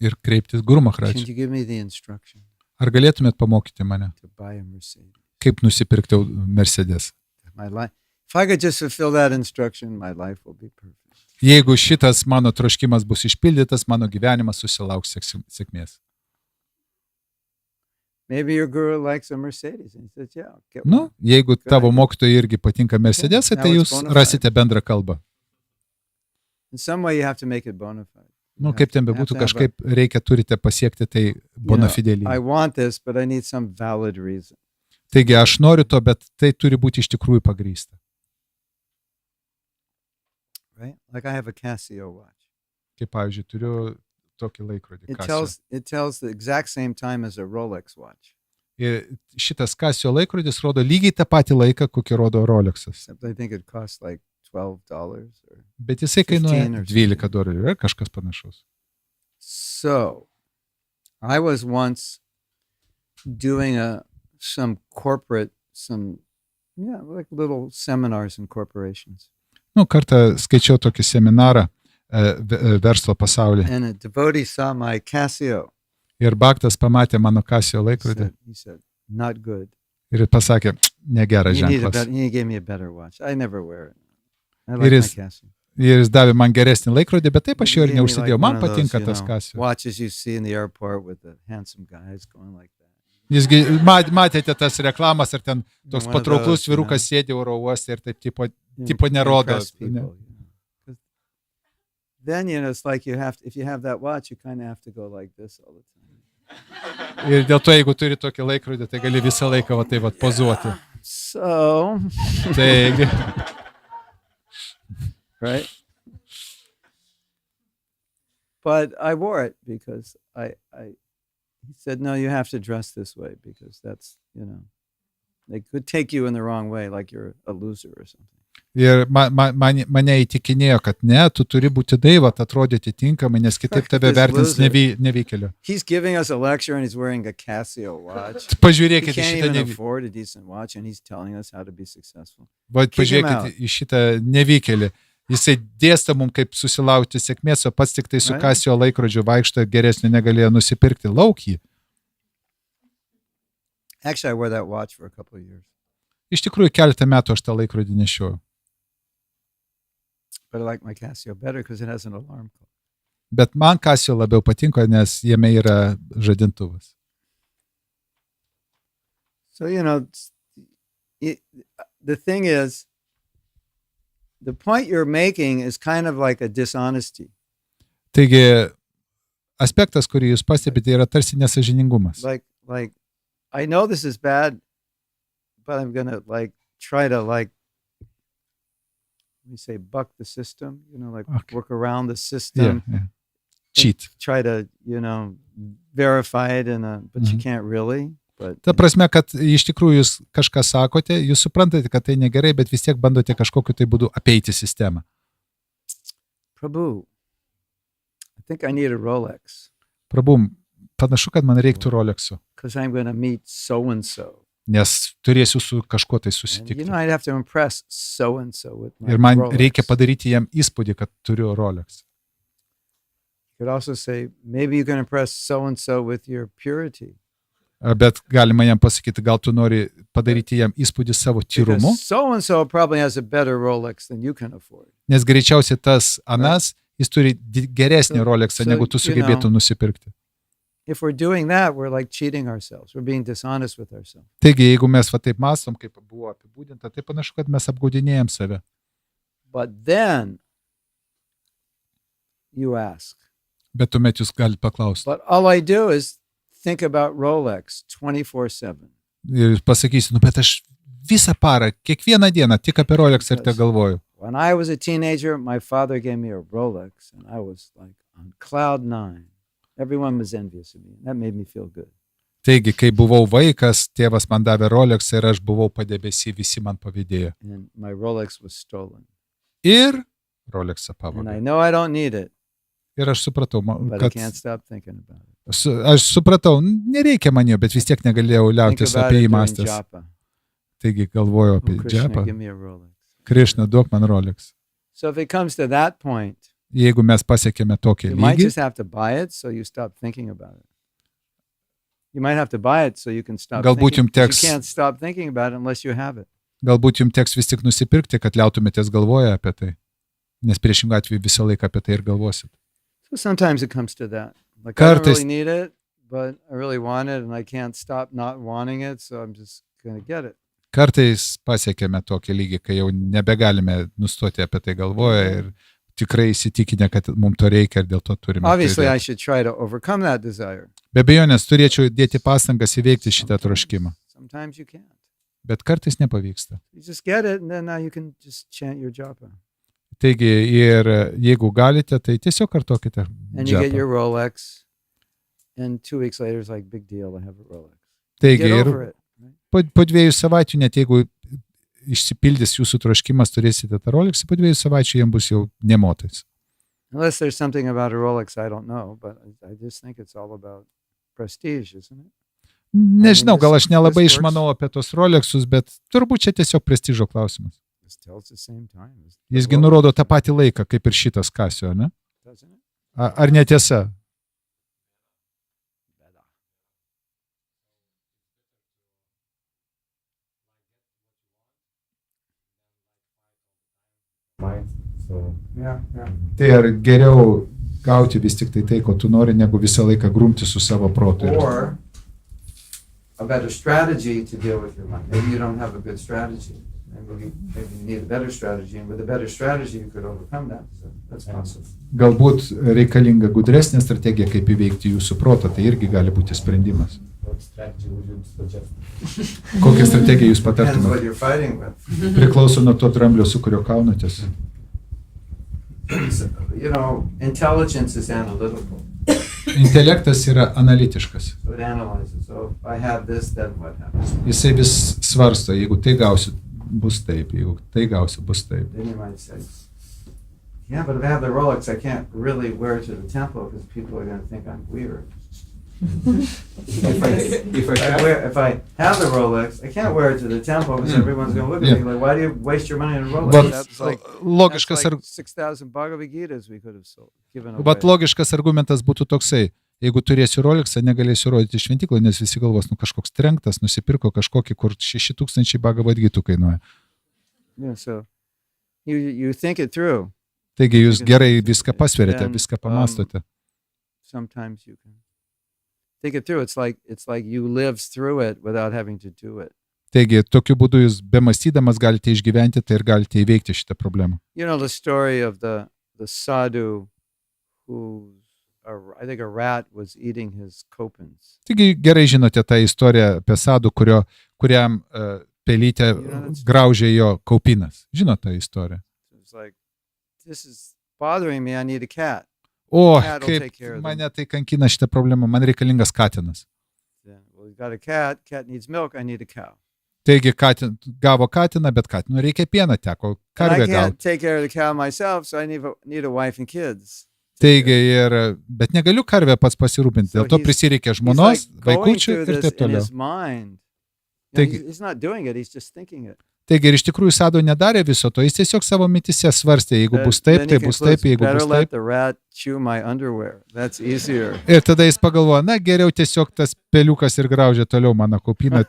ir kreiptis Guru Maharaj. can you give me the instruction Ar galėtumėt pamokyti mane, to buy a Mercedes? kaip nusipirkti Mercedes? My life. If I could just fulfill that instruction, my life will be perfect. Jeigu šitas mano troškimas bus išpildytas, mano gyvenimas susilauks sėkmės. Maybe your guru likes a Mercedes, and he says, "Yeah, I'll get Nu, one." jeigu tavo mokytojai irgi patinka Mercedesai, tai jūs rasite bendrą kalbą. In some way, you have to make it bona fide. Nu, kaip ten bebūtų, kažkaip turite pasiekti tai bona fidelį. I want this, but I need some valid reason. Taigi, aš noriu to, bet tai turi būti iš tikrųjų pagrįsta. Right? Like I have a Casio watch. Kaip, pavyzdžiui, turiu tokį laikrodį. It tells the exact same time as a Rolex watch. Ir šitas Casio laikrodis rodo lygiai tą patį laiką, kokį rodo Rolexas. Except I think it costs like $12 or Bet jisai kainuoja 15 or $12, yra kažkas panašaus. So, I was once doing some like little seminars in corporations. Nu, kartą skaičiau tokį seminarą verslo pasaulyje. And a devotee saw my Casio. Ir Bhaktas pamatė mano Casio laikrodį He said, not good. ir pasakė, negeras You ženklas. gave me a better watch. I never wear it. I It like my is- Casio. Ir jis davė man geresnį laikrodį, bet taip aš jo ir He gave me neužsidėjau. like Man one of those, patinka tas Casio. watches you see in the airport with the handsome guys going like that. Jūsgi matėte tas reklamas, ar ten toks One of patrauklus those, vyrukas sėdi oro uoste ir taip tipo To nerodo. impress people, 'Cause then, it's like if you have that watch, you kind of have to go like this all the time. Ir dėl to, jeigu turi tokį laikrodį, tai gali visą laiką va taip pozuoti. So, Taigi, right? But I wore it because he said, no, you have to dress this way because that's, they could take you in the wrong way, like you're a loser or something. ir mane įtikinėjo, kad ne, tu turi būti daivat, atrodyti tinkamai, nes kitaip tave vertins nevykėliu. He's giving us a lecture and he's wearing a Casio watch. He Pažiūrėkite į can't šitą even afford a decent watch and he's telling us how to be successful. pažiūrėkite į šitą nevykėlį. Jisai dėsta mums, kaip susilaukti sėkmės, o pats tik tai su Casio laikrodžiu vaikšto geresnio negalėjo nusipirkti. Lauk jį. Actually, I wore that watch for a couple of years. Iš tikrųjų, keletą metų aš tą laikrodį nešiojau. But I like my Casio better because it has an alarm clock. Bet man Casio labiau patinka, nes jame yra žadintuvas. So, the thing is, the point you're making is kind of like a dishonesty. Taigi, aspektas, kurį jūs pastebite, yra tarsi nesažiningumas. Like, I know this is bad, but I'm going to try to buck the system, Okay. work around the system, Yeah. Cheat. try to, verify it but you can't really. But Ta prasme, kad iš tikrųjų jūs kažką sakote, jūs suprantate, kad tai negerai, bet vis tiek bandote kažkokiu tai būdu apeiti sistemą. Prabhu, I think I need a Rolex Prabhu, panašu, kad man reiktų Rolexų, because I'm going to meet so-and-so. nes turėsiu su kažkuo tai And, susitikti. I'd have to impress so-and-so with my Ir man Rolex. reikia padaryti jam įspūdį, kad turiu Rolex. You could also say, maybe you can impress so-and-so with your purity. Bet galima jam pasakyti, gal tu nori padaryti jam įspūdį savo tyrumu, Because so-and-so probably has a better Rolex than you can afford. nes greičiausiai tas anas, jis turi geresnį Rolexą, negu tu sugebėtum nusipirkti. If we're doing that, we're like cheating ourselves. We're being dishonest with ourselves. Taigi, jeigu mes va taip mąstom, kaip buvo apibūdinta, tai panašu, kad mes apgaudinėjom save. But then you ask. Bet tuomet jūs galite paklausti. But all I do is think about Rolex 24/7. Ir jūs pasakysiu, bet aš visą parą, kiekvieną dieną tik apie Rolex ir te galvoju. When I was a teenager, my father gave me a Rolex and I was like on cloud 9. Everyone was envious of me. That made me feel good. Taigi, kai buvau vaikas, tėvas man davė Rolex ir aš buvau padebesį, visi man pavydėjo. And my Rolex was stolen. ir Rolexą And I pavogė. know I don't need it, Ir aš supratau, but I kad can't stop thinking about it. aš supratau, nereikia man jo, bet vis tiek negalėjau Think liautis about apie it jį during mąstęs. japa. Taigi galvoju Oh, apie Krishna, džepą. give me a Rolex. Krišna, duok man Rolex. So if it comes to that point, Jeigu mes pasiekėme tokį you might lygį, just have to buy it so you stop thinking about it. You might have to buy it so you can stop Galbūt thinking. jums teks- You can't stop thinking about it unless you have it. galbūt jums teks vis tik nusipirkti, kad liautumėtės galvoję apie tai. Nes priešingą atveju visą laiką apie tai ir galvosit. So sometimes it comes to that. Like I don't Kartais- really need it, but I really want it and I can't stop not wanting it, so I'm just going to get it. Kartais pasiekėme tokį lygį, kai jau nebegalime nustoti apie tai galvoję ir tikrai įsitikinę, kad mums to reikia ir dėl to turime. Obviously, I turėti. should try to overcome that desire. Be abejonės turėčiau dėti pastangas įveikti šitą troškimą, Sometimes you can't. bet kartais nepavyksta. You just get it, and then now you can just chant your japa. Taigi ir jeigu galite, tai tiesiog kartokite. And you get džepą. your Rolex, and 2 weeks later, it's like, big deal, I have a Rolex. Taigi Get ir over it. Right? po 2 savaičių, net jeigu išsipildys jūsų troškimas, turėsite tą Rolex, po 2 savaičių jiems bus jau nemotais. Unless there's something about a Rolex I don't know, but I just think it's all about prestige, isn't it? Nežinau, gal aš nelabai this works. išmanau apie tos Rolexus, bet turbūt čia tiesiog prestižo klausimas. This tells the same time. as the Jisgi Rolex, nurodo tą patį laiką, kaip ir šitas Casio, ne? doesn't it? Ar netiesa? Mind. So Yeah, yeah. Tai ar geriau gauti vis tik tai, ko tu nori, negu visą laiką grumti su savo protu. Or a better strategy to deal with your money. Maybe you don't have a good strategy. Maybe you need a better strategy, and with a better strategy, you could overcome that. So that's possible. Galbūt reikalinga gudresnė strategija, kaip įveikti jūsų protą, tai irgi gali būti sprendimas. what strategy would you suggest? Kokią strategiją jūs Depends what patartumėte? you're fighting with. Priklauso nuo to dramblio, su kurio kaunatės. So, you know, intelligence is analytical. Intelektas yra analitiškas. So it analyzes. So if I have this, then what happens? Jisai vis svarsto, jeigu tai gausi, bus taip, jeigu tai gausi, bus taip. Then you might say, yeah, but if I have the Rolex, I can't really wear it to the temple because people are going to think I'm weird. If I have the Rolex, I can't wear it to the temple because everyone's going to look at me like, why do you waste your money on a Rolex? Vat, That's like- logiškas, That's like 6,000 Bhagavad Gitas we could have sold, given away. vat logiškas argumentas būtų toksai, jeigu turėsiu Rolexą, negalėsiu rodyti šventyklą, nes visi galvos, kažkoks trenktas, nusipirko kažkokį, kur 6,000 Bhagavad Gitų kainuoja. Yeah, so you think it through. Taigi jūs gerai viską pasverėte, Then, viską pamastote. Sometimes you can think it through. It's like you live through it without having to do it. Taigi tokiu būdu jūs be mąstydamas galite išgyventi tai ir galite įveikti šitą problemą. You know the story of the sadhu who, I think a rat was eating his copins. Taigi gerai žinote tą istoriją apie sadų, kuriam pelytė graužė jo kaupinas. Žinote tą istoriją? It's like, this is bothering me. I need a cat. O, Cat will take kaip care of them. mane tai kankina šitą problemą, man reikalingas katinas. Then, well, we've got a cat. Cat needs milk. I need a cow. Taigi gavo katiną, bet katino reikia pieną, teko And I karvę can't gauti. take care of the cow myself, so I need a wife and kids. Taigi bet negaliu karvę pats pasirūpinti, dėl to prisireikia žmonos, He's like going vaikučių through ir this taip in toliau. his mind. Taigi- He's not doing it. He's just thinking it. Taigi ir iš tikrųjų Sado nedarė viso to, jis tiesiog savo mitise svarstė, jeigu Then- bus taip, then tai he bus concludes, taip, jeigu better bus let taip. the rat chew my underwear. That's easier. Ir tada jis pagalvoja, na geriau tiesiog tas peliukas ir graužia toliau mano kaupiną,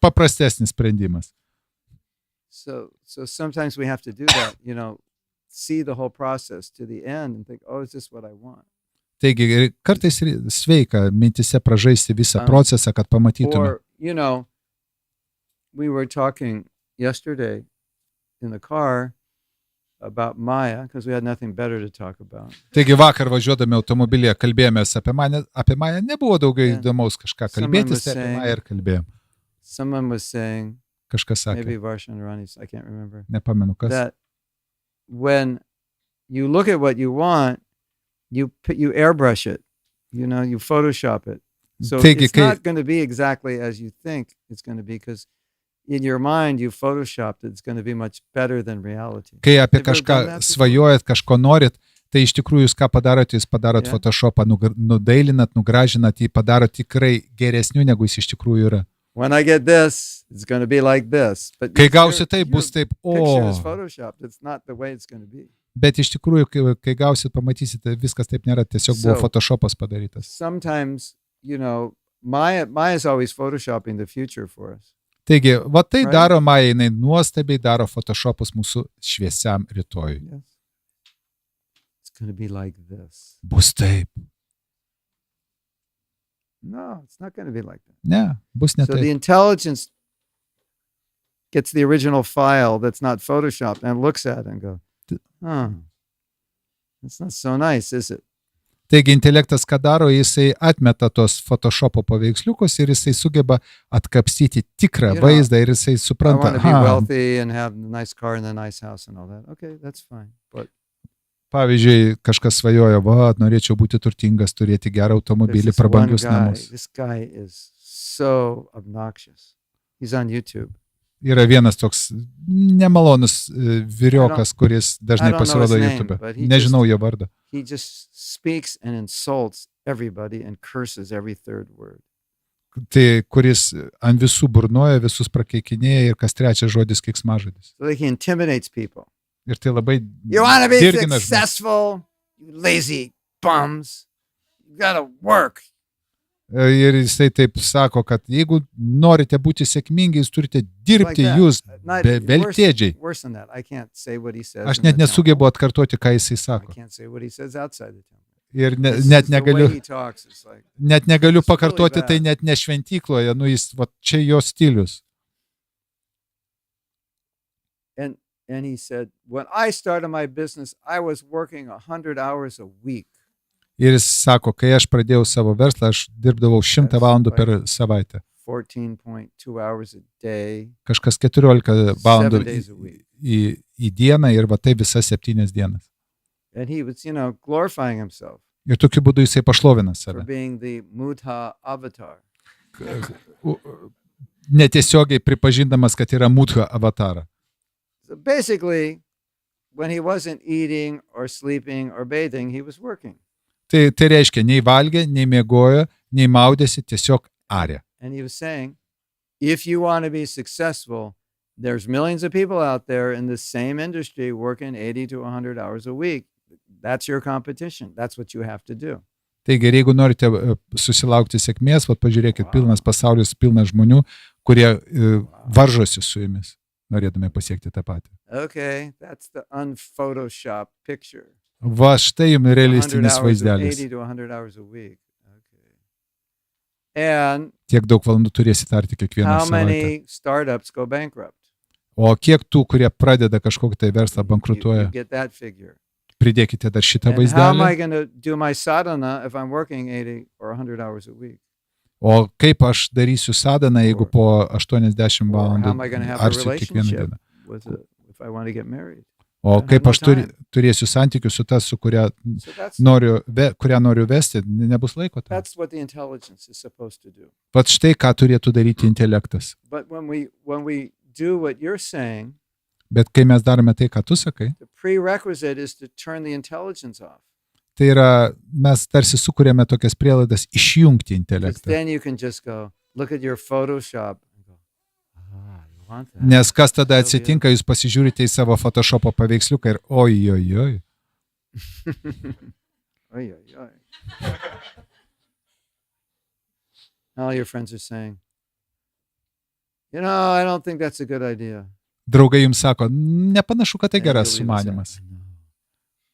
paprastesnis sprendimas. So sometimes we have to do that. See the whole process to the end and think, oh, is this what I want? Taigi ir kartais sveika mintise pražaisti visą procesą, kad pamatytume. Or, we were talking yesterday in the car about Maya because we had nothing better to talk about. Taigi vakar važiuodami automobilyje kalbėjomės apie Mają, nebuvo daugiau Yeah. įdomaus kažką Someone kalbėtis, was tai apie saying- Mają ir kalbėjom. Someone was saying, Kažkas maybe sakė, Varshan Rani, I can't remember, nepamenu kas. that when you look at what you want, you airbrush it, you Photoshop it. So Taigi, it's kai- not going to be exactly as you think it's going to be because in your mind you photoshopped, it's going to be much better than reality. Kai apie Have you ever kažką done that before? svajojat, kažko norit, tai iš tikrųjų jūs ką padarote, jūs padarot Yeah. Photoshopą, nudailinat, nugražinat, jį padarot tikrai geresniu, negu jis iš tikrųjų yra. When I get this, it's going to be like this. But Kai your- gausi tai, your bus taip, picture is o. photoshopped. It's not the way it's going to be. Bet iš tikrųjų, kai gausit, pamatysite, viskas taip nėra, tiesiog buvo So- Photoshopas padarytas. Sometimes, Maya is always photoshopping the future for us. Taigi, va tai Right. daro Maja, jinai nuostabiai daro Photoshopus mūsų šviesiam rytojui. Yes. It's going to be like this. Bus taip. No, it's not going to be like that. Ne, bus ne So the taip. intelligence gets the original file that's not photoshopped and looks at it and goes, that's not so nice, is it? Taigi intelektas ką daro, jisai atmeta tos Photoshopo paveiksliukus ir jisai sugeba atkapstyti tikrą You know, vaizdą ir jisai I supranta, want to be wealthy and have a nice car and a nice house and all that. Okay, that's fine. But pavyzdžiui, kažkas svajoja, va, norėčiau būti turtingas, turėti gerą there's automobilį, this one prabangius guy. namus. This guy is so obnoxious. He's on YouTube. Yra vienas toks nemalonus vyriokas, kuris dažnai I don't know pasirodo his name, YouTube. but he Nežinau jo vardą. He just speaks and insults everybody and curses every third word. Tai kuris ant visų burnoja, visus prakeikinėja ir kas trečias žodis keiksmažodis. So he intimidates people. Ir tai labai You want to be dirgina žmones. successful, you lazy bums. You got to work. Ir jisai taip sako, kad jeigu norite būti sėkmingi, jūs turite Like dirbti that. jūs Not veltėdžiai. worse than that. I can't say what he says. Aš in net the nesugebu temple. atkartoti, ką jisai I sako. can't say what he says outside the temple. Ir This net is the way negaliu, he talks. It's like, net negaliu It's really pakartoti, tai bad. net ne šventykloje, nu jis, va, čia jo stilius. and he said, when I started my business, I was working 100 hours a week. Ir jis sako, kai aš pradėjau savo verslą, aš dirbdavau 100 valandų per savaitę. 14.2 hours a day. Kažkas 14 valandų 7 days a week. į dieną ir va tai visas 7 dienas. And he was, glorifying himself Ir tokiu būdu jisai pašlovina for save. being the Mudha avatar. Netiesiogiai pripažindamas, kad yra Mudha avatara. So basically, when he wasn't eating or sleeping or bathing, he was working. Tai reiškia, nei valgė, nei miegojo, nei maudėsi, tiesiog arė. And he was saying, if you want to be successful, there's millions of people out there in the same industry working 80 to 100 hours a week. That's your competition. That's what you have to do. Taigi, ir jeigu norite susilaukti sėkmės, vat pažiūrėkit, pilnas pasaulis, pilnas žmonių, kurie varžosi su jumis, norėdami pasiekti tą patį. Okay, that's the unphotoshopped picture. Va, štai jums 100 realistinis hours, vaizdelis. 80 to 100 hours a week. Okay. And Tiek daug valandų turėsite arti kiekvieną how savaitę. many startups go bankrupt? O kiek tų, kurie pradeda kažkokį tai verslą, You bankrutuoja, get that figure. pridėkite dar šitą And how am I vaizdelį. going to do my sadhana if I'm working 80 or 100 hours a week? O kaip aš darysiu sadaną, jeigu po 80 Or how valandų am I going to have a arsiu kiekvieną relationship dieną? if I want to get married? O I kaip have aš no time. turėsiu santykių su ta, su kuria So kurią noriu vesti, nebus laiko tam. that's what the intelligence is supposed to do. Pat štai, ką turėtų daryti intelektas. But when we do what you're saying, Bet kai mes darome tai, ką tu sakai, the prerequisite is to turn the intelligence off. tai yra, mes tarsi sukūrėme tokias prielaidas išjungti Because intelektą. then you can just go, look at your Photoshop and go, you want that? Nes kas tada atsitinka, jūs pasižiūrite į savo Photoshopo paveiksliuką ir oi. Oy, oy, oy. All your friends are saying, I don't think that's a good idea. Draugai jums sako, nepanašu, kad tai And you geras believe it's sumanimas. that. I know,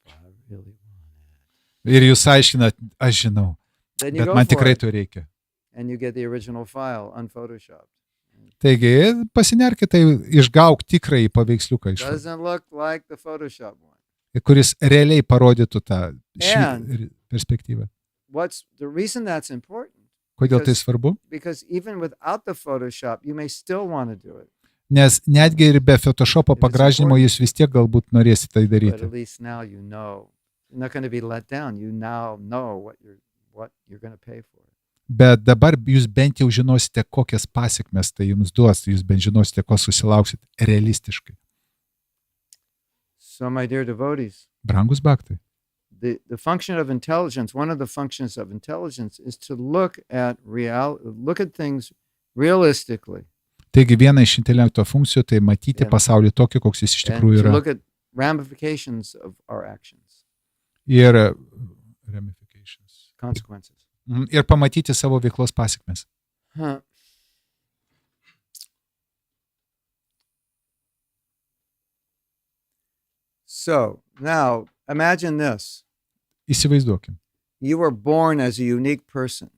but I really want it. Ir jūs aiškinat, aš žinau, Then you bet go man for tikrai it, to reikia. and you get the original file unphotoshopped. Taigi, pasinerkite, išgauk tikrąjį paveiksliuką iš, Doesn't look like the Photoshop one. kuris realiai parodytų tą And- perspektyvą. What's the reason that's important? Kodėl tai Because- svarbu? Because even without the Photoshop, you may still want to do it. Nes netgi ir be Photoshopo It's pagražinimo important. jūs vis tiek galbūt norėsite tai But daryti. at least now you know. You're not going to be let down. You now know what you're going to pay for it. Bet dabar jūs bent jau žinosite, kokias pasiekmes tai jums duos, jūs bent žinosite, ko susilauksit realistiškai. So, my dear devotees, Brangus bhaktai. the function of intelligence, one of the functions of intelligence is to look at things realistically. Taigi viena iš intelekto funkcijų tai matyti pasaulį tokį, koks jis iš And tikrųjų to yra. look at ramifications of our actions, Ir ramifications. consequences. Ir pamatyti savo veiklos pasiekmes. Huh. So, now, imagine this. Įsivaizduokim. You were born as a unique person.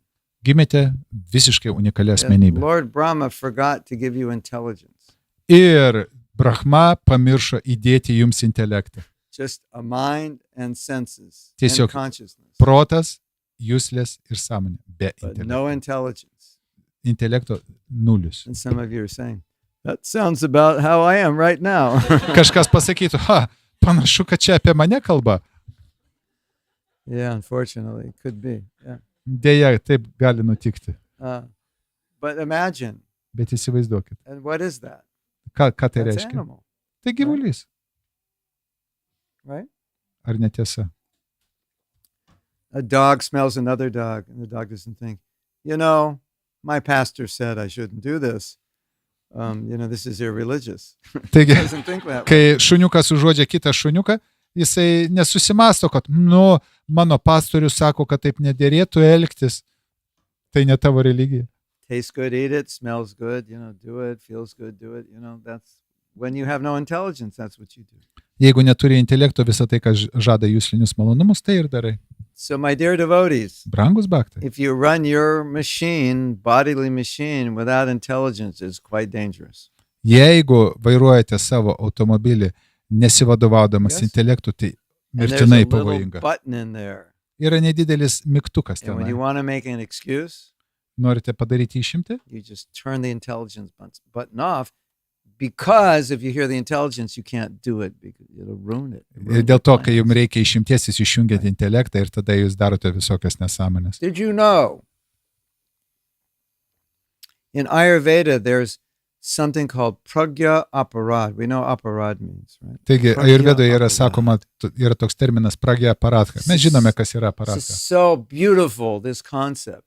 Gimėte visiškai unikalią And asmenybę. Lord Brahma forgot to give you intelligence. Ir Brahma pamiršo įdėti jums intelektą. Just a mind and senses Tiesiog and consciousness. Protas, jūslės ir sąmonė. Be But intelekto. no intelligence. Intelekto nulis. And some of you are saying, that sounds about how I am right now. Kažkas pasakytų, panašu, kad čia apie mane kalba. Yeah, unfortunately, it could be. Yeah. Deja, taip gali nutikti. But imagine, Bet įsivaizduokit. and what is that? Ką tai That's reiškia? animal, Tai gyvulys. right? Ar netiesa? A dog smells another dog, and the dog doesn't think, my pastor said I shouldn't do this. This is irreligious. Taigi, Doesn't think that way. kai šuniukas užuodžia kitą šuniuką, jisai nesusimasto, kad, mano pastorius sako, kad taip nedėrėtų elgtis. Tai ne tavo religija. Tastes good, eat it. Smells good, do it. Feels good, do it. That's when you have no intelligence, that's what you do. Jeigu neturi intelekto, visą tai, kas žada jūslinius malonumus, tai ir darai. So, my dear devotees, Brangus bhaktai. if you run your machine, bodily machine, without intelligence, it's quite dangerous. Jeigu vairuojate savo automobilį nesivadovaudamas Yes. intelektu, tai And there's a mirtinai little pavojinga. button in there. Yra nedidelis mygtukas And when you ten. want to make an excuse, Norite padaryti išimtį? you just turn the intelligence button off, because if you hear the intelligence, you can't do it because it'll ruin it. It'll Ir ruin dėl to, your kai jums plans. reikia išimties, jūs išjungiate intelektą ir tada jūs darote visokias nesąmonės. Did you know? In Ayurveda, there's something called pragya aparad. We know aparad means, right? Taigi, Pragya Ajurvedoje yra aparad. sakoma, yra toks terminas pragya aparadha. Mes žinome, kas yra This aparadha. is so beautiful, this concept.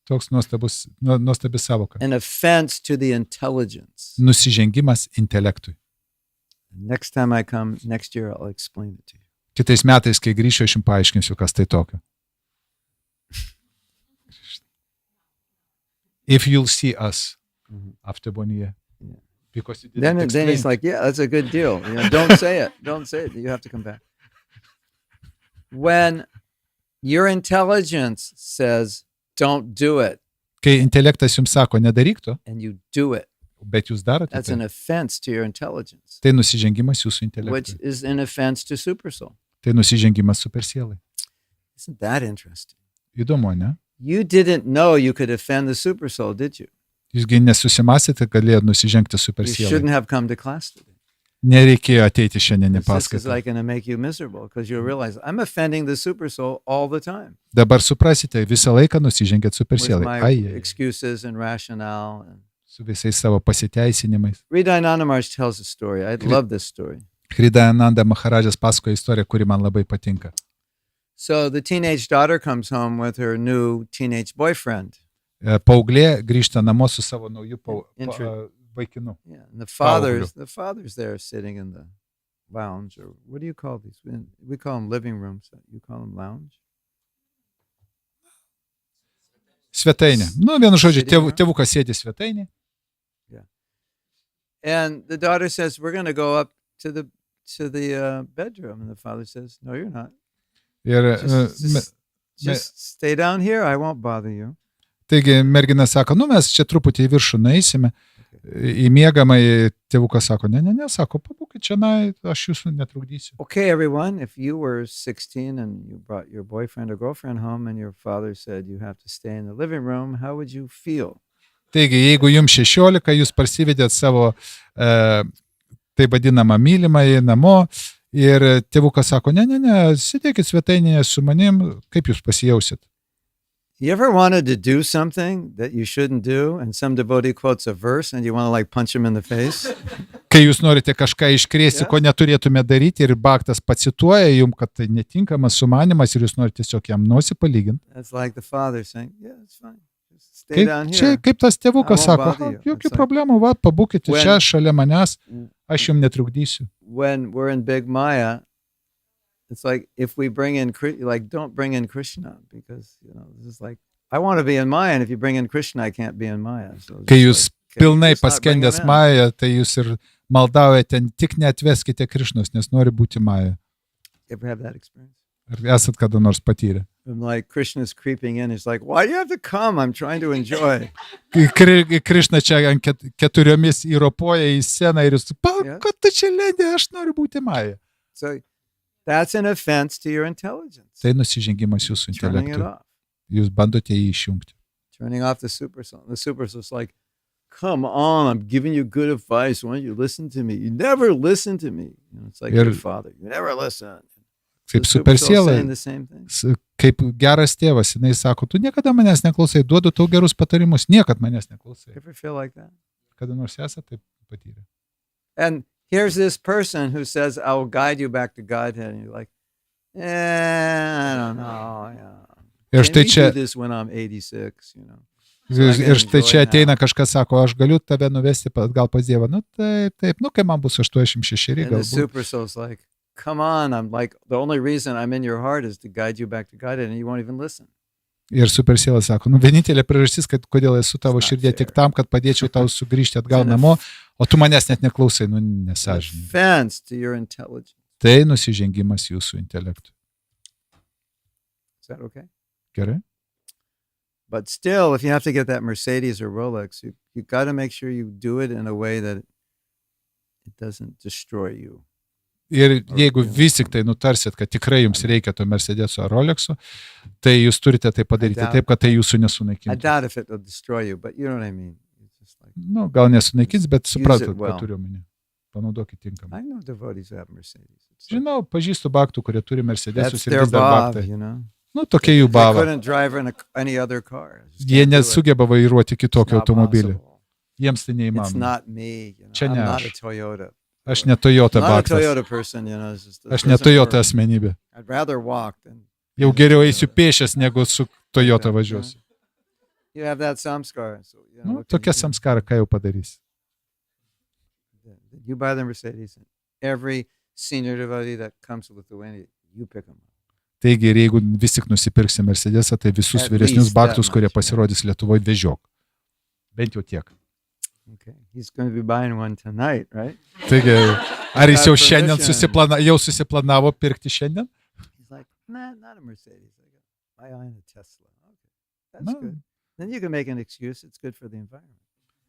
Toks nuostabi savoka. An offense to the intelligence. Nusižengimas intelektui. Next time I come, next year, I'll explain it to you. Kitais metais, kai grįšiu, aš jums paaiškinsiu, kas tai tokio. If you'll see us after 1 year. Yeah. Because you didn't Then explain. he's like, yeah, that's a good deal. Don't say it. Don't say it. You have to come back. When your intelligence says, don't do it, Kai intelektas jums sako, nedaryk to, and you do it, bet jūs darote that's tai, an offense to your intelligence, tai nusižengimas jūsų which intelektui. is an offense to supersoul. Tai nusižengimas supersielai. Isn't that interesting? Įdomu, ne? You didn't know you could offend the supersoul, did you? Jūsgi nesusimąstėte, galėjo nusižengti You supersielai. shouldn't have come to class today. Nereikėjo ateiti šiandien į This is paskaitą. like going to make you miserable because you'll realize I'm offending the supersoul all the time Dabar suprasite, visą laiką nusižengėt with supersielai. my Ai, excuses and rationale. And su visais savo pasiteisinimais. Hridayananda Maharaj tells a story. I love this story. Hridayananda Maharadžas pasakoja istoriją, kuri man labai patinka. So the teenage daughter comes home with her new teenage boyfriend. Paauglė grįžta namo su savo nauju vaikinu. Yeah, and the father's there sitting in the lounge, or what do you call these? We call them living rooms. You call them lounge? Svetainė. Vienu žodžiu, tėvukas sėdi svetainė. And the daughter says, "We're going to go up to the bedroom," and the father says, "No, you're not. Ir Just stay down here. I won't bother you." taigi mergina sako, mes čia truputį į viršų nueisime, į miegamąjį. Tėvukas sako, ne, sako, pabūkit čia, aš jūsų netrukdysiu. Okay, everyone, if you were 16 and you brought your boyfriend or girlfriend home and your father said you have to stay in the living room, how would you feel? Taigi, jeigu jums 16, jūs parsivedėt savo tai vadinamą mylimąjį namo ir tėvukas sako, ne, sėdėkit svetainėje su manim, kaip jūs pasijausit? You ever wanted to do something that you shouldn't do, and some devotee quotes a verse, and you want to like punch him in the face? Kai jūs norite kažką iškrėsti, Yeah. ko neturėtume daryti ir baktas pacituoja jums, kad tai netinkamas sumanimas ir jūs norite tiesiog jam nosį palyginti. That's like the father saying, "Yeah, it's fine. Just stay down Čia here." kaip tas tėvukas I won't sako, bother you. jokių It's like- problemų, va, pabūkite When- čia šalia manęs, aš jums netrukdysiu. When we're in Big Maya, it's like if we bring in like don't bring in Krishna because this is like I want to be in Maya, and if you bring in Krishna, I can't be in Maya. So it's Kai just jūs like, can you pilnai just not bring him paskendęs in? Maja, tai jūs ir maldaujate, tik neatveskite Krišnos, nes nori būti Maja. Ever have that experience? Ar esat kada nors patyrę? I'm like Krishna's creeping in. He's like, "Why do you have to come? I'm trying to enjoy." Krišna čia ant keturiomis įropoja į sceną ir jūs, Yeah. kad tu čia lendi, aš noriu būti Maja. So that's an offense to your intelligence. Tai nusižengimas jūsų Turning it intelektui. off. Jūs bandote jį išjungti. Turning off the super soul. The super soul's like, "Come on, I'm giving you good advice. Why don't you listen to me? You never listen to me." It's like your father. You never listen. Kaip The super soul supersiela, saying the same thing. kaip geras tėvas, jinai sako, tu niekada manęs neklausai, duodu tau gerus patarimus, niekad manęs neklausai. Ever feel like that? Kada nors esate taip patyrę. And here's this person who says, "I will guide you back to Godhead," and you're like, I don't know. Yeah. Ir Can štai we čia, do this when I'm 86? ir štai čia ateina kažkas sako, aš galiu tave nuvesti atgal pas Dievą. Nu taip, nu kai man bus 86, And the galbūt. super soul's like, "Come on, I'm like the only reason I'm in your heart is to guide you back to Godhead, and you won't even listen." Ir supersiela sako, nu vienintelė priežastis, kad kodėl esu tavo It's not širdė tik fair. tam, kad padėčiau tau sugrįžti atgal It's an namo, o tu manęs net neklausai, nu An nesąžininkai. offense to your intelligence. Tai nusižengimas jūsų intelektui. Is that okay? Gerai? But still, if you have to get that Mercedes or Rolex, you got to make sure you do it in a way that it doesn't destroy you. Ir jeigu vis tik tai nutarsit, kad tikrai jums reikia to Mercedeso ar Rolexo, tai jūs turite tai padaryti taip, kad tai jūsų I nesunaikintų. doubt if it will destroy you, but you know what I mean. It's just like, Nu, gal nesunaikins, bet suprantat, well. ką turiu omeny. Panaudokit tinkamai. I know devotees who have Mercedes. It's like, Žinau, pažįstu baktų, kurie turi Mercedesus that's ir their vis dar bob, baktai. you know. Nu, tokie jų They bava. couldn't drive in any other car. Just Jie can't do it. nesugeba vairuoti It's kitokio not automobilio. possible. Jiems tai It's neįmanoma. not me. Čia I'm ne not aš. a Toyota. Aš ne Toyota Not a baktas. Toyota person, it's just, it Aš ne doesn't Toyota work. asmenybė. I'd rather walk than. Jau geriau eisiu pėšęs, negu su Toyota važiuosiu. You have that samskara. So, Nu, what can tokia you do? samskara, ką jau padarys. You buy the Mercedes, and every senior devotee that comes to Lithuania, you pick them up. Taigi, ir jeigu vis tik nusipirksi Mercedesą, tai visus At vyresnius least that baktus, kurie much, yeah. pasirodys Lietuvoje, vežiok. Bent jau tiek. Okay, he's going to be buying one tonight, right? Taigi, ar jis jau Without šiandien permission. susiplanavo pirkti šiandien? He's like, nah, not a Mercedes. I own a Tesla. Okay, that's No. good. Then you can make an excuse. It's good for the environment.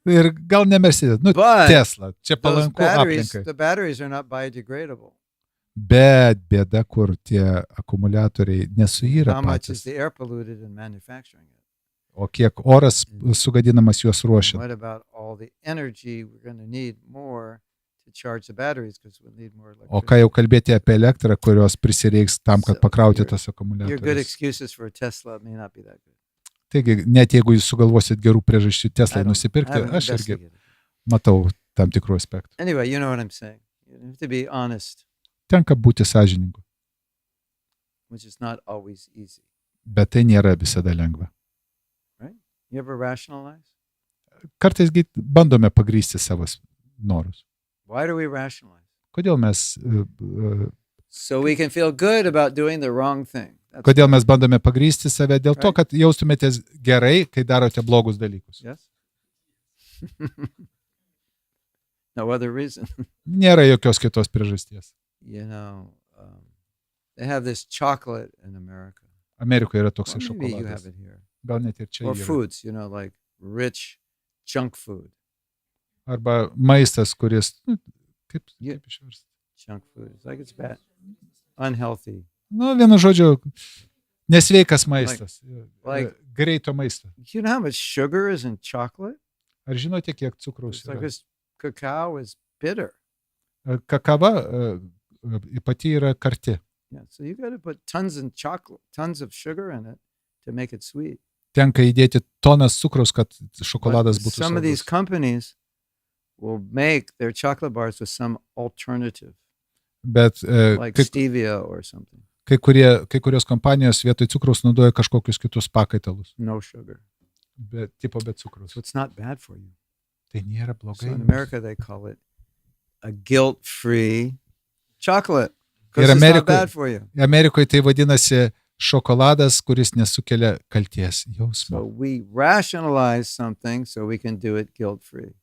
Ir gal ne Mercedes, nu But Tesla. Čia those palanku batteries, aplinkai. the batteries are not biodegradable. Bet bėda, kur tie akumuliatoriai nesuyra How much is patys. the air polluted in manufacturing it? O kiek oras sugadinamas juos ruošiant. What about all the energy we're going to need more to charge the batteries because we'll need more O ką electricity? jau kalbėti apie elektrą, kurios prisireiks tam, kad So pakrauti your- tas Your good akumuliatorius. excuses for a Tesla may not be that good. Taigi, net jeigu jūs sugalvosit gerų priežasčių Teslai I don't- I nusipirkti, haven't aš irgi investigated. matau tam tikrų aspektų. Anyway, you know what I'm saying. You have to be honest, Tenka būti sąžiningu, which is not always easy. bet tai nėra visada lengva. You ever rationalize? Kartais bandome pagrysti savo norus. Why do we rationalize? Kodėl mes, So we can feel good about doing the wrong thing. That's kodėl mes bandome pagrysti save? Dėl to, Right. kad jaustumėtės gerai, kai darote blogus dalykus. yes. No other reason. Nėra jokios kitos priežasties. You know, they have this chocolate in America. Amerikoje yra toksai Well, maybe you have šokoladas. it here. Gal net ir čia Or yra. foods, you know, like rich junk food. Arba maistas, kuris, kaip išversti? Junk food. It's like it's bad. Unhealthy. Nu, vienu žodžiu, nesveikas maistas. like- Greito maisto. You know how much sugar is in chocolate? Ar žinote, kiek cukraus It's like yra? this cacao is bitter. Kakava pati yra karti. Yeah, so you got to put tons of sugar in it to make it sweet. tenka įdėti tonas cukraus, kad šokoladas But būtų some of these saldus. companies will make their chocolate bars with some alternative, Bet like kai, stevia or something. kai kurios kompanijos vietoj cukraus naudoja kažkokius kitus pakaitalus. No sugar. Be cukraus. So it's not bad for you. Tai nėra So blogai. in America, they call it a guilt-free chocolate Ir because it's not Amerikoje, bad for you. Amerikoje tai vadinasi šokoladas, kuris nesukelia kalties So jausmo. we rationalize something so we can do it guilt-free.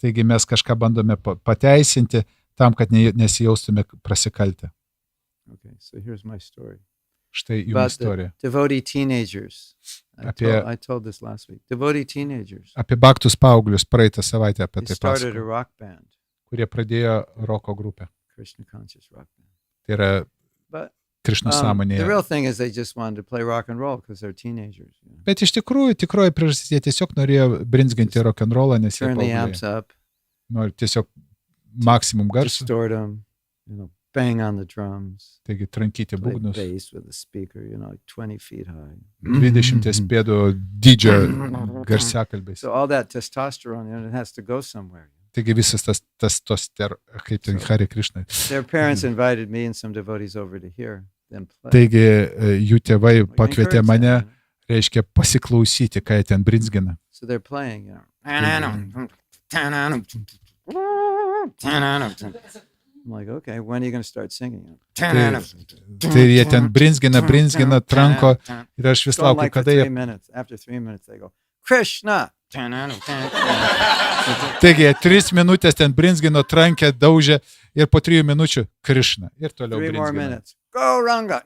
Taigi mes kažką bandome pateisinti tam, kad nesijaustume prasikaltę. Okay, so here's my story. Štai jų About istorija. the devotee teenagers. Apie- I told this last week. Devotee teenagers. Apie baktus paauglius praeitą savaitę apie They tai started a pasakojau, rock band, kurie pradėjo roko grupę. Krishna conscious rock band. Tai yra But Krišnos the sąmonėje. real thing is they just wanted to play rock and roll because they're teenagers. You know. Bet iš tikrųjų, tikroji priežastis, jie tiesiog norėjo brinzginti rock'n'rollą, nes jie Turn the paaugliai. amps up, Nori tiesiog maksimum garsų, distort them, bang on the drums, taigi trankyti play būgnus. bass with a speaker, like 20 feet high. 20 pėdų dydžio garsiakalbiais. So all that testosterone, it has to go somewhere. Taigi visas tas kaip tai Harė Krišnai. Their parents invited me and some devotees over to hear them play. Taigi jų tėvai Like, pakvietė encourage mane, them, reiškia, pasiklausyti, ką jie ten brinzgina. So they're playing, I'm like, okay, when are you going to start singing? Tai jie ten brinzgina, tranko ir aš vis It's going laukiu, like for kada 3 jie. minutes. After 3 minutes, they go, Krishna. Taigi jie 3 minutės ten brinzgino, trankė, daužė ir po 3 minučių Krišna. Ir toliau 3 more brinzgina. minutes. Go Ranga.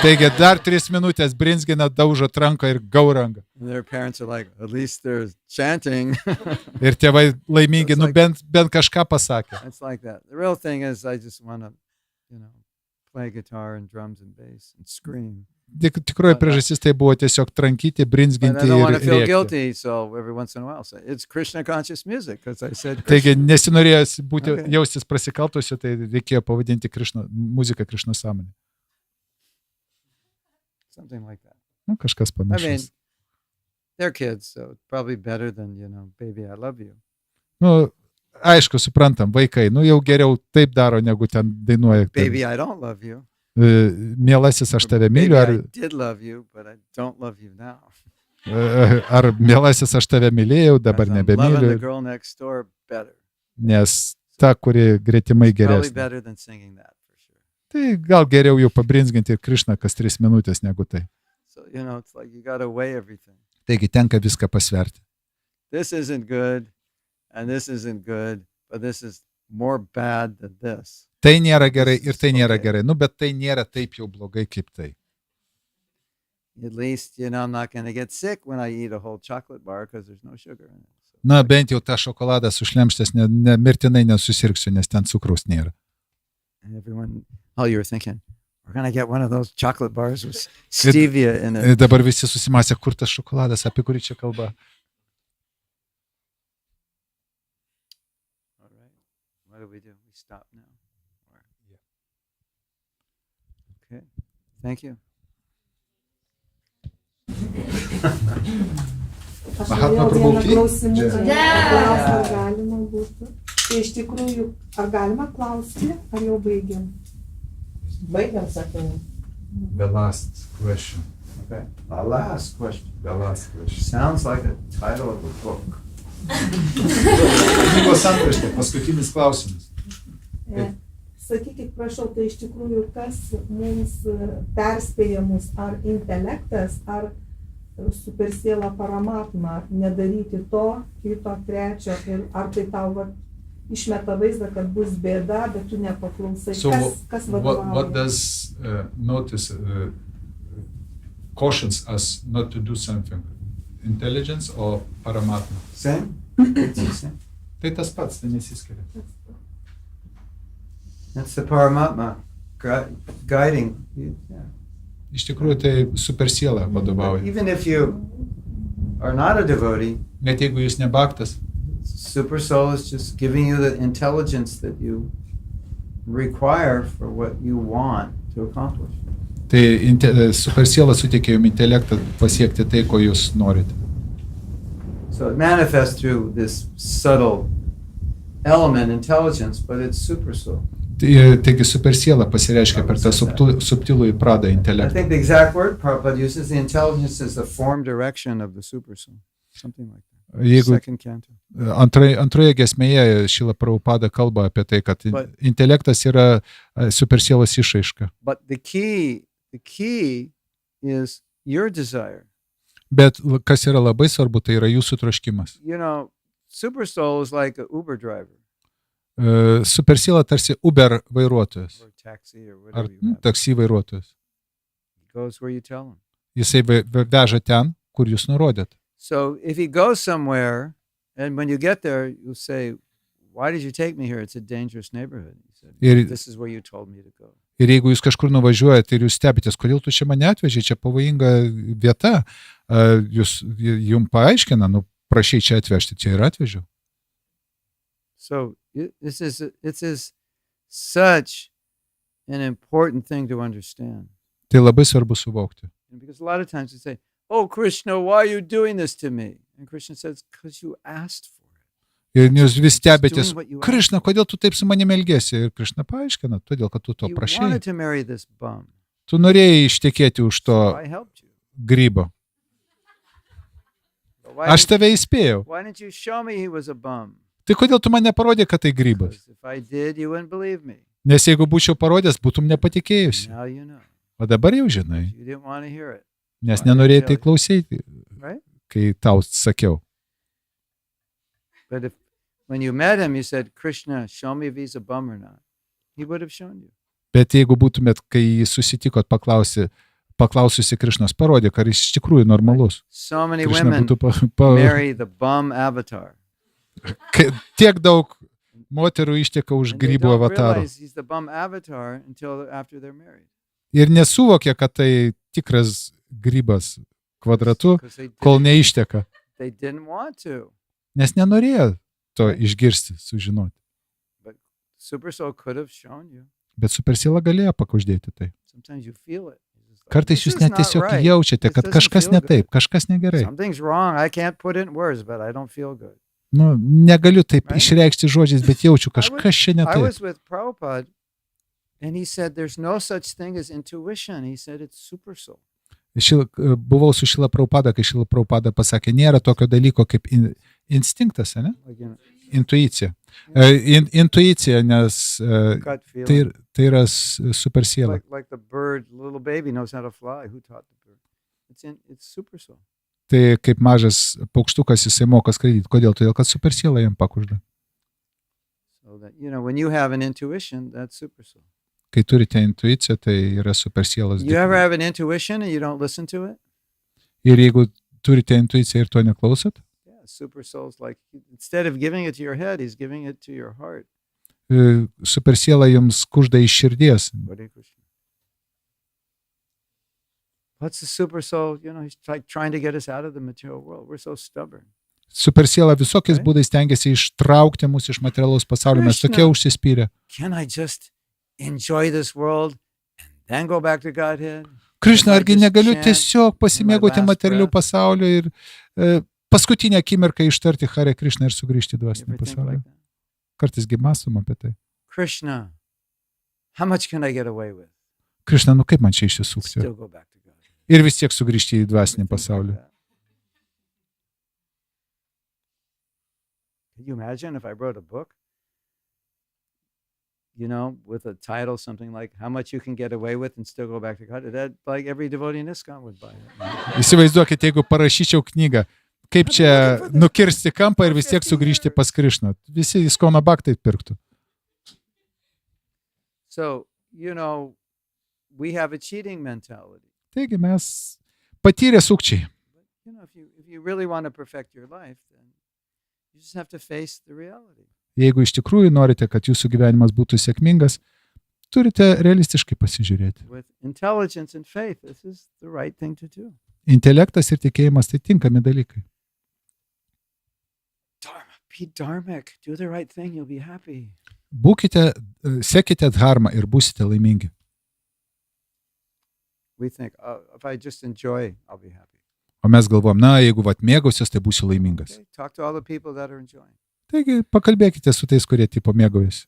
Taigi dar 3 minutės brinzgina, daužo, tranko ir gauranga. And their parents are like, at least they're chanting. Ir tėvai laimingi, It's nu like- bent kažką pasakė. It's like that. The real thing is I just want to, play guitar and drums and bass and scream. Tikroji priežastis tai buvo tiesiog trankyti, But brinzginti I don't want ir to feel rėkti. guilty, so every once in a while, say, it's Krishna conscious music, because I said Taigi Krishna. nesinorėjo būti, Okay. jaustis prasikaltusiu, tai reikėjo pavadinti muziką Krišnos sąmonė. Something like that. Nu, kažkas I mean, panašus. they're kids, so it's probably better than, baby, I love you. Nu, aišku, suprantam, vaikai, nu jau geriau taip daro, negu ten dainuoja. Baby, I don't love you. Mielasis, aš tave Baby, myliu, ar, I did love you, but I don't love you now. ar mielasis, aš tave mylėjau, dabar 'Cause I'm loving the nebemyliu, girl next door better. nes ta, kuri gretimai Probably geresnė. better than singing that, for sure. Tai gal geriau jau pabrinzginti Krišną kas 3 minutės negu tai. So, it's like you got to weigh everything. Taigi tenka viską pasverti. This isn't good, and this isn't good, but this is more bad than this. Tai nėra gerai ir tai nėra gerai. Nu, bet tai nėra taip jau blogai kaip tai. At least, I'm not going to get sick when I eat a whole chocolate bar because there's no sugar in it. So, Na, bent jau tą šokoladą sušlemštęs mirtinai nesusirgsiu, nes ten cukraus nėra. and everyone, you're thinking, we're going to get one of those chocolate bars with stevia in it. Dabar visi susimąstė, kur tas šokoladas, apie kurį čia kalba. All right. What do? We stop now? Or- Okay. Thank you. Aš Mahatma, norėjau Prabhu, vieną klausimą čia. paklausti, ar galima būtų. Tai iš tikrųjų, ar galima klausti, ar jau baigiam? Baigiam, sakiau. The last question. Okay. The last question. The last question. Sounds like a title of a book. Knygos antraštė, paskutinis klausimas. Sakykit, prašau, tai iš tikrųjų, kas mums perspėja mus, ar intelektas, ar supersiela Paramatma, nedaryti to, kito, trečio, ir ar tai tau išmeta vaizdą, kad bus bėda, bet tu nepaklausai. So Kas what vadovauja? does notice cautions us not to do something? Intelligence or Paramatma? Same? It's the same. Tai tas pats, tai nesiskiria. That's the Paramatma guiding you. Yeah. Iš tikrųjų, tai supersiela vadovauja. Even if you are not a devotee, Net jeigu jūs nebaktas, Super Soul is just giving you the intelligence that you require for what you want to accomplish. Tai supersiela suteikia jums intelektą pasiekti tai, ko jūs norite. So it manifests through this subtle element, intelligence, but it's super soul. Taigi supersiela pasireiškia per tą subtilųjį pradą I intelektą. think the exact word Prabhupada uses, the intelligence is the form direction of the super soul. Something like that. Jeigu Second canto. antroje giesmėje Šrila Prabhupada kalba apie tai, kad But- intelektas yra supersielos išraiška. But the key is your desire. Bet kas yra labai svarbu, tai yra jūsų troškimas. You know, super soul is like an Uber driver Supersiela tarsi Uber vairuotojas or taxi or ar whatever you have. taksi vairuotojas. He goes where you tell him. Jisai veža ten, kur jūs nurodėt. So if he goes somewhere, and when you get there, you say, "Why did you take me here? It's a dangerous neighborhood." He said, Ir- "This is where you told me to go." Ir jeigu jūs kažkur nuvažiuojate ir jūs stebitės, kodėl tu čia mane atveži, čia pavojinga vieta, jums paaiškina, prašai čia atvežti, čia ir atvežiu. So this is such an important thing to understand. Tai labai svarbu suvokti. And because a lot of times you say, "Oh, Krishna, why are you doing this to me?" And Krishna says, "Because you asked for it." Ir jūs vis stebitės, doing what you Krišna, kodėl tu taip su manimi elgėsi? Ir Krišna paaiškina, todėl, kad tu to You prašai. wanted to marry this bum. Tu norėjai ištekėti už to So I helped you. grybo. But why Aš didn't- tave įspėjau. Why didn't you show me he was a bum? Tai kodėl tu man neparodė, kad tai grybas? Because if I did, you wouldn't believe me. Nes jeigu būčiau parodęs, būtum nepatikėjusi. Now you know. O dabar jau žinai, You didn't want to hear it, nes nenorėjai tai klausyti, right? kai tau sakiau. But if when you met him, you said, "Krishna, show me if he's a bum or not," he would have shown you. Bet jeigu būtumėt, kai jį susitikot, paklaususi Krišnos, parodė, kad jis iš tikrųjų normalus. So many Krišna women būtų marry the bum avatar. tiek daug moterų išteka už And they grybų don't avatarų. realize he's the bum avatar until after they're married. Ir nesuvokia, kad tai tikras grybas kvadratu, 'Cause kol neišteka. they didn't want to. Nes nenorėjo to išgirsti, sužinoti. But Super Soul could have shown you. Bet supersiela galėjo pakuždėti tai. Sometimes you feel it. It's like, Kartais "This jūs is net not tiesiog right. jaučiate, This kad doesn't kažkas feel ne good. taip, kažkas negerai. Something's wrong. I can't put it in words, but I don't feel good. Negaliu taip Right? išreikšti žodžiais, bet jaučiu, kažkas čia ne I taip. was with Prabhupada, and he said, "There's no such thing as intuition." He said, "It's Super Soul." Buvau su Šrila Prabhupada, kai Šrila Prabhupada pasakė, nėra tokio dalyko kaip instinktas, ne? Like, you know, Intuicija. Intuicija, nes gut feeling. tai yra supersiela. Like the bird, little baby knows how to fly. Who taught the bird? It's Super Soul. Tai kaip mažas paukštukas jisai moka skraidyti. Kodėl? Todėl, kad supersiela jam pakužda. So that, when you have an intuition, that's Super Soul. Kai turite intuiciją, tai yra supersielos. You ever have an intuition and you don't listen to it? Ir jeigu turite intuiciją ir to neklausot, Yeah, Super Soul's like, instead of giving it to your head, he's giving it to your heart. supersiela jums kužda iš širdies. Hare Krishna. What's the Super Soul? He's like trying to get us out of the material world. We're so stubborn. Supersiela visokiais Right. būdais stengiasi ištraukti mus iš materialaus pasaulio. Mes Krishna. tokie užsispyrę. Can I just enjoy this world and then go back to Godhead? Krišna, If I argi just negaliu chant tiesiog pasimėgauti last materialių breath? pasaulio ir paskutinę akimirką ištarti Harė Krišna ir sugrįžti į You dvasinį ever think pasaulį. like that? Kartais gi mąstom apie tai. Krishna, how much can I get away with? Krišna, kaip man čia išsisukti? Still go back to Godhead. Ir vis tiek sugrįžti į dvasinį Ever think pasaulį. like that? Can you imagine if I wrote a book, with a title, something like "How Much You Can Get Away With and Still Go Back to God"? That like every devotee in Iskcon would buy it. Įsivaizduokit, jeigu parašyčiau knygą, kaip čia nukirsti kampą ir vis tiek sugrįžti pas Krišną. Visi Iskcono baktai pirktų. So, we have a cheating mentality. Taigi mes patyrę sukčiai. But, if you really want to perfect your life, then you just have to face the reality. Jeigu iš tikrųjų norite, kad jūsų gyvenimas būtų sėkmingas, turite realistiškai pasižiūrėti. With intelligence and faith, this is the right thing to do. Intelektas ir tikėjimas tai tinkami dalykai. Dharma, be dharmic, do the right thing, you'll be happy. Sekite dharmą ir būsite laimingi. we think, oh, if I just enjoy, I'll be happy. O mes galvom, na, jeigu vat mėgausios, tai būsiu laimingas. Okay? Talk to all the people that are enjoying. Taigi, pakalbėkite su tais, kurie tipo mėgaujasi.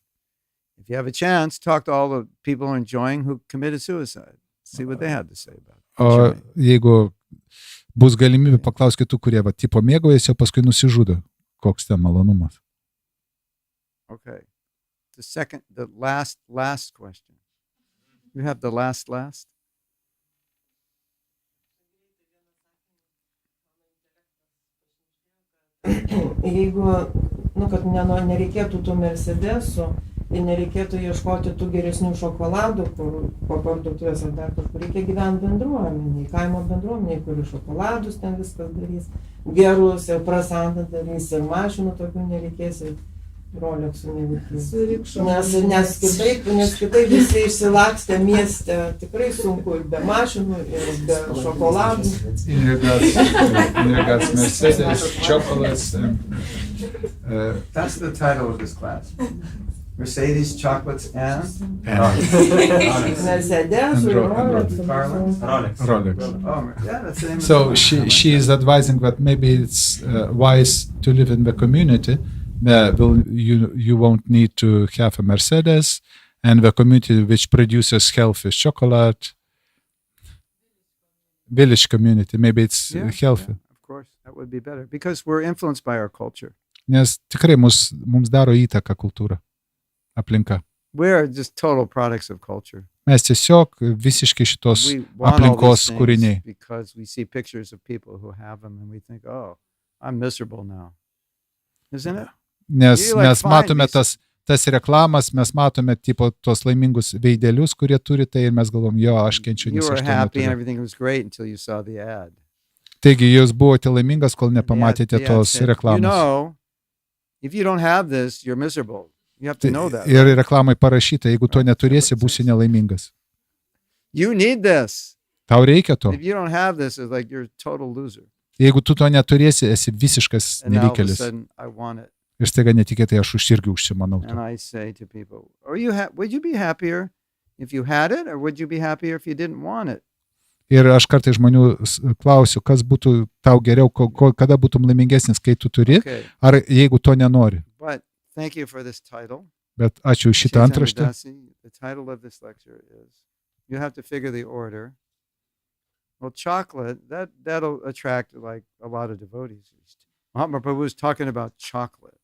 If you have a chance, talk to all the people who are enjoying who committed suicide. See what they had to say about it. O Enjoy. jeigu bus galimybė, paklauskite tų, kurie vat tipo mėgaujasi, o paskui nusižudo. Koks ten malonumas. Okay. The last question. You have the last? Jeigu, kad nereikėtų tų Mercedesų ir nereikėtų ieškoti tų geresnių šokoladų, kur po parduotuvės ar dar kažkur, reikia gyventi bendruomeniai, kaimo bendruomeniai, kur šokoladus ten viskas darys, gerus ir prasantą darys, ir mašinų tokių nereikės, ir Rolexų nereikės. Nes kitaip visi išsilakstę mieste, tikrai sunku ir be mašinų, ir be šokoladų. Ir gas Mercedes, chocolates. That's the title of this class. Mercedes, chocolates, and Mercedes, Rolex. oh, yeah, that's the name of So the she is advising that maybe it's wise to live in the community. You won't need to have a Mercedes, and the community which produces healthy chocolate. Village community, maybe it's healthy. Yeah, of course, that would be better because we're influenced by our culture. Nes tikrai mums daro įtaką kultūra, aplinka. We're just total products of culture. Mes tiesiog visiškai šitos We want all aplinkos these kūriniai. things because we see pictures of people who have them and we think, oh, I'm miserable now. Isn't it? Nes You, like, mes find matome these- tas reklamas, mes matome tipo tos laimingus veidelius, kurie turi tai ir mes galvom, jo, aš kenčiu, You nes were aš to happy and neturiu. everything was great until you saw the ad. Taigi jūs buvote laimingas, kol nepamatėte The ad tos said, reklamos. You know, if you don't have this, you're miserable. You have to know that. Ir reklamai parašyta, jeigu to neturėsi, būsi nelaimingas. You need this. Tau reikia to. If you don't have this, it's like you're a total loser. Jeigu tu to neturėsi, esi visiškas And now all of a nevykėlis. sudden, I want it. Ir staiga netikėtai aš irgi užsimanau And to. I say to people, would you be happier if you had it, or would you be happier if you didn't want it? Ir aš kartais žmonių klausiu, kas būtų tau geriau, kada būtum laimingesnis, kai tu turi, Okay, ar jeigu to nenori. but thank you for this title. Bet ačiū už šitą Chaitanya antraštę. Dasi. The title of this lecture is, you have to figure the order. Well, chocolate, that'll attract like a lot of devotees. Mahatma Prabhu was talking about chocolate.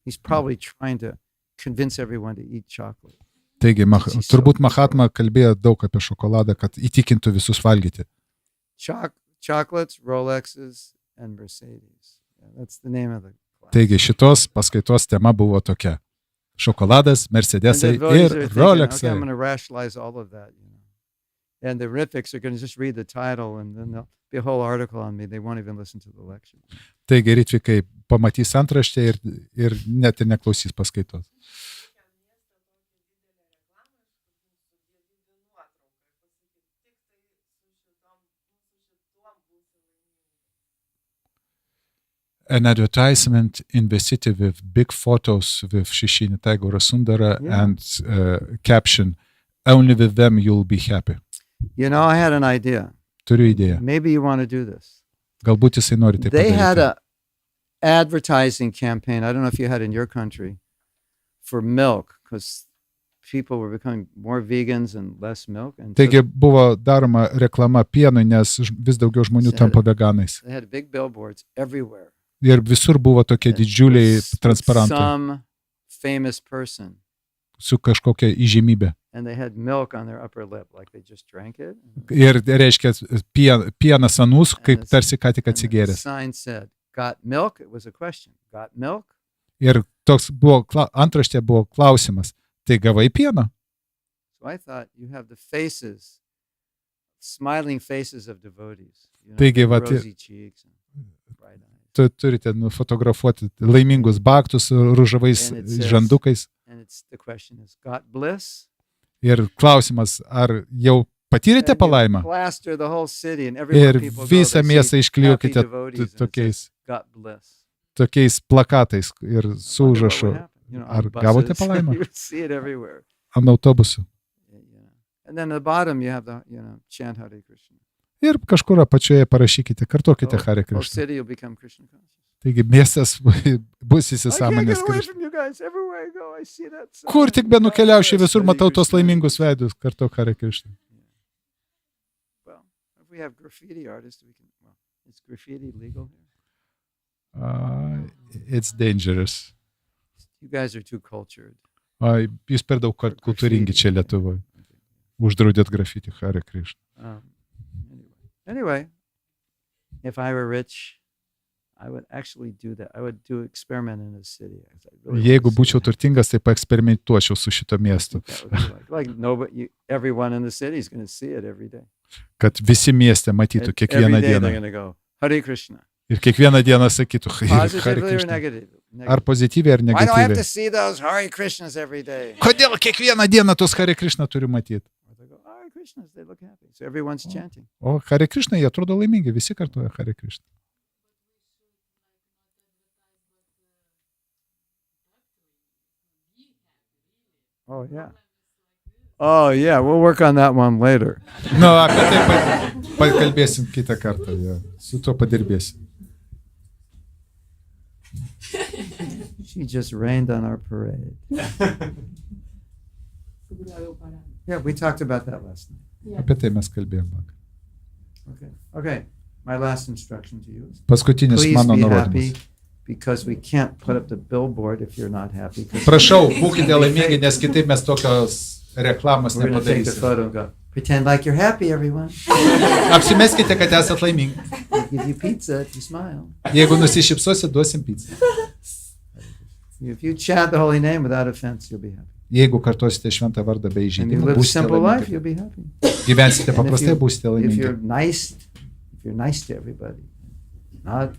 He's probably trying to convince everyone to eat chocolate. Taigi, turbūt Mahatma kalbėjo daug apie šokoladą, kad įtikintų visus valgyti. Chocolates, Rolexes, and Mercedes. Yeah, that's the name of the class. Taigi, šitos paskaitos tema buvo tokia. Šokoladas, And Mercedesai devotees ir are thinking, okay, I'm Rolexai. going to rationalize all of that. And the Rithviks are going to just read the title, and then there'll be a whole article on me. They won't even listen to the lecture. Taigi, ritvikai pamatys antraštę ir net ir neklausys paskaitos. An advertisement in the city with big photos with Shishini Tagore Sundara and caption, only with them you'll be happy. You know, I had an idea. Turiu idėją. Maybe you want to do this. Galbūt jisai nori taip They had padaryti. a advertising campaign. I don't know if you had in your country for milk, because people were becoming more vegans and less milk. And so Taigi buvo daroma reklama pienui, nes vis daugiau žmonių tampa veganais. they had big billboards everywhere. Ir visur buvo tokie didžiuliai With transparantai some famous person. su kažkokia įžymybė. And they had milk on their upper lip, like they just drank it. Ir reiškia pienas anus, kaip it's- tarsi ką tik And the atsigėręs. sign said, "Got milk?" It was a question. Got milk? Ir toks buvo, antraštė buvo klausimas. Tai gavai pieną? So I thought, you have the faces, smiling faces of devotees. You know, Taigi, with vat- rosy cheeks and bright eyes. Tu turite nufotografuoti laimingus baktus su ružavais And it says- žandukais. And the question is, got bliss? Ir klausimas, ar jau patyrėte And you palaimą? plaster the whole city and everywhere Ir people go, visą they miestą see išklijuokite happy devotees, and it tokiais, says, got bliss. tokiais plakatais ir su I wonder what užrašu would happen. You know, ar on gavote buses, palaimą? you would see it everywhere. ant autobusų. Yeah. And then at the bottom you have the, chant Hare Krishna. Ir kažkur apačioje parašykite, kartokite Harė Whole Krišna. city will become Krishna conscious. Taigi miestas bus I can't įsisąmonęs get away Krišna. from you guys. Everywhere I go, I see that sign. Kur tik benukeliaučiau, visur Hare matau tos Krishna. laimingus veidus, kartok Harė Krišna. Well, if we have graffiti artists, we can. Well, is graffiti legal here? It's dangerous. You guys are too cultured. Jūs per daug kultūringi čia Lietuvoje. Uždraudėt grafiti Harė Krišna. Anyway, if I were rich, I would actually do that. I would do experiment in a city. Jeigu būčiau turtingas, tai paeksperimentuočiau su šito miestu. Like nobody, everyone in the city is going to see it every day. Kad visi mieste matytų kiekvieną Every day they're dieną. going to go, Hare Krishna. Ir kiekvieną dieną sakytų Harė Positively or Krišna. negatively? Ar pozityviai, ar Why do I have to negatyviai. see those Hare Krishnas every day? Kodėl kiekvieną dieną tos Harė Krišna turiu matyti? Or they go, Hare Krishnas, they look happy. So everyone's chanting. O Harė Krišna, jie atrodo laimingi, visi kartuoja Harė Krišna. Oh yeah, we'll work on that one later. Apie tai pakalbėsim kitą kartą. Jo. Su tuo padirbėsim. She just rained on our parade. Yeah, we talked about that last night. Apie tai mes kalbėjom. Okay. My last instruction to you is Paskutinis please mano be nurodymas. happy because we can't put up the billboard if you're not happy. 'Cause Prašau, būkite laimingi, nes kitaip mes tokios reklamos we're going to take the nepadarysim. photo and go, pretend like you're happy, everyone. Apsimeskite, kad esat laimingi. We'll give you pizza if you smile. Jeigu nusišypsosit, duosim pizzą. If you chant the holy name without offense, you'll be happy. Jeigu kartosite šventą vardą be And you įžeidimo, live a būsite simple life, you'll laimingi. be happy. Gyvensite And paprastai, būsite if laimingi. you're nice to everybody, not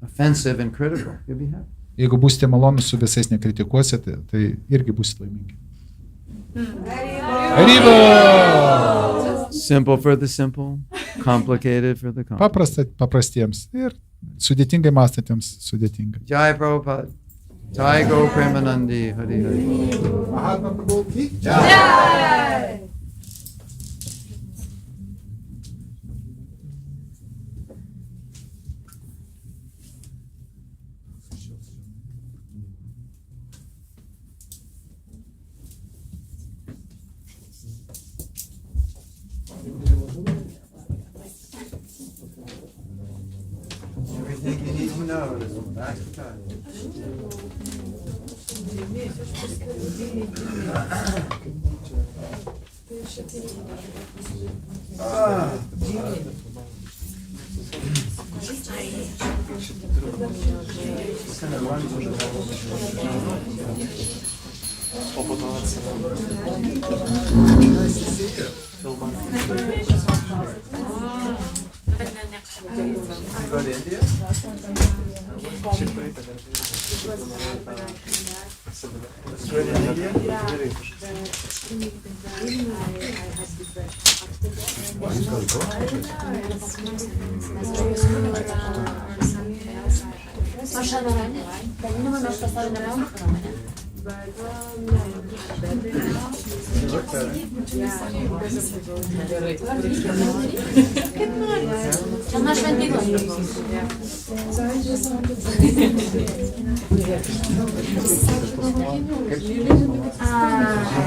offensive and critical, you'll be happy. Jeigu būsite malonus su visais nekritikuosite, tai irgi būsite laimingi. Haribo! Simple for the simple, complicated for the complicated. Paprasta paprastiems ir sudėtingai mąstatiems sudėtinga. Jai Prabhupada. Jai Go Premanandi. Hari Hari. Mahatma Prabhu ki Everything you need to know is on the back of the card. Go to India? Let's go to India. Na Šventykla.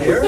Here?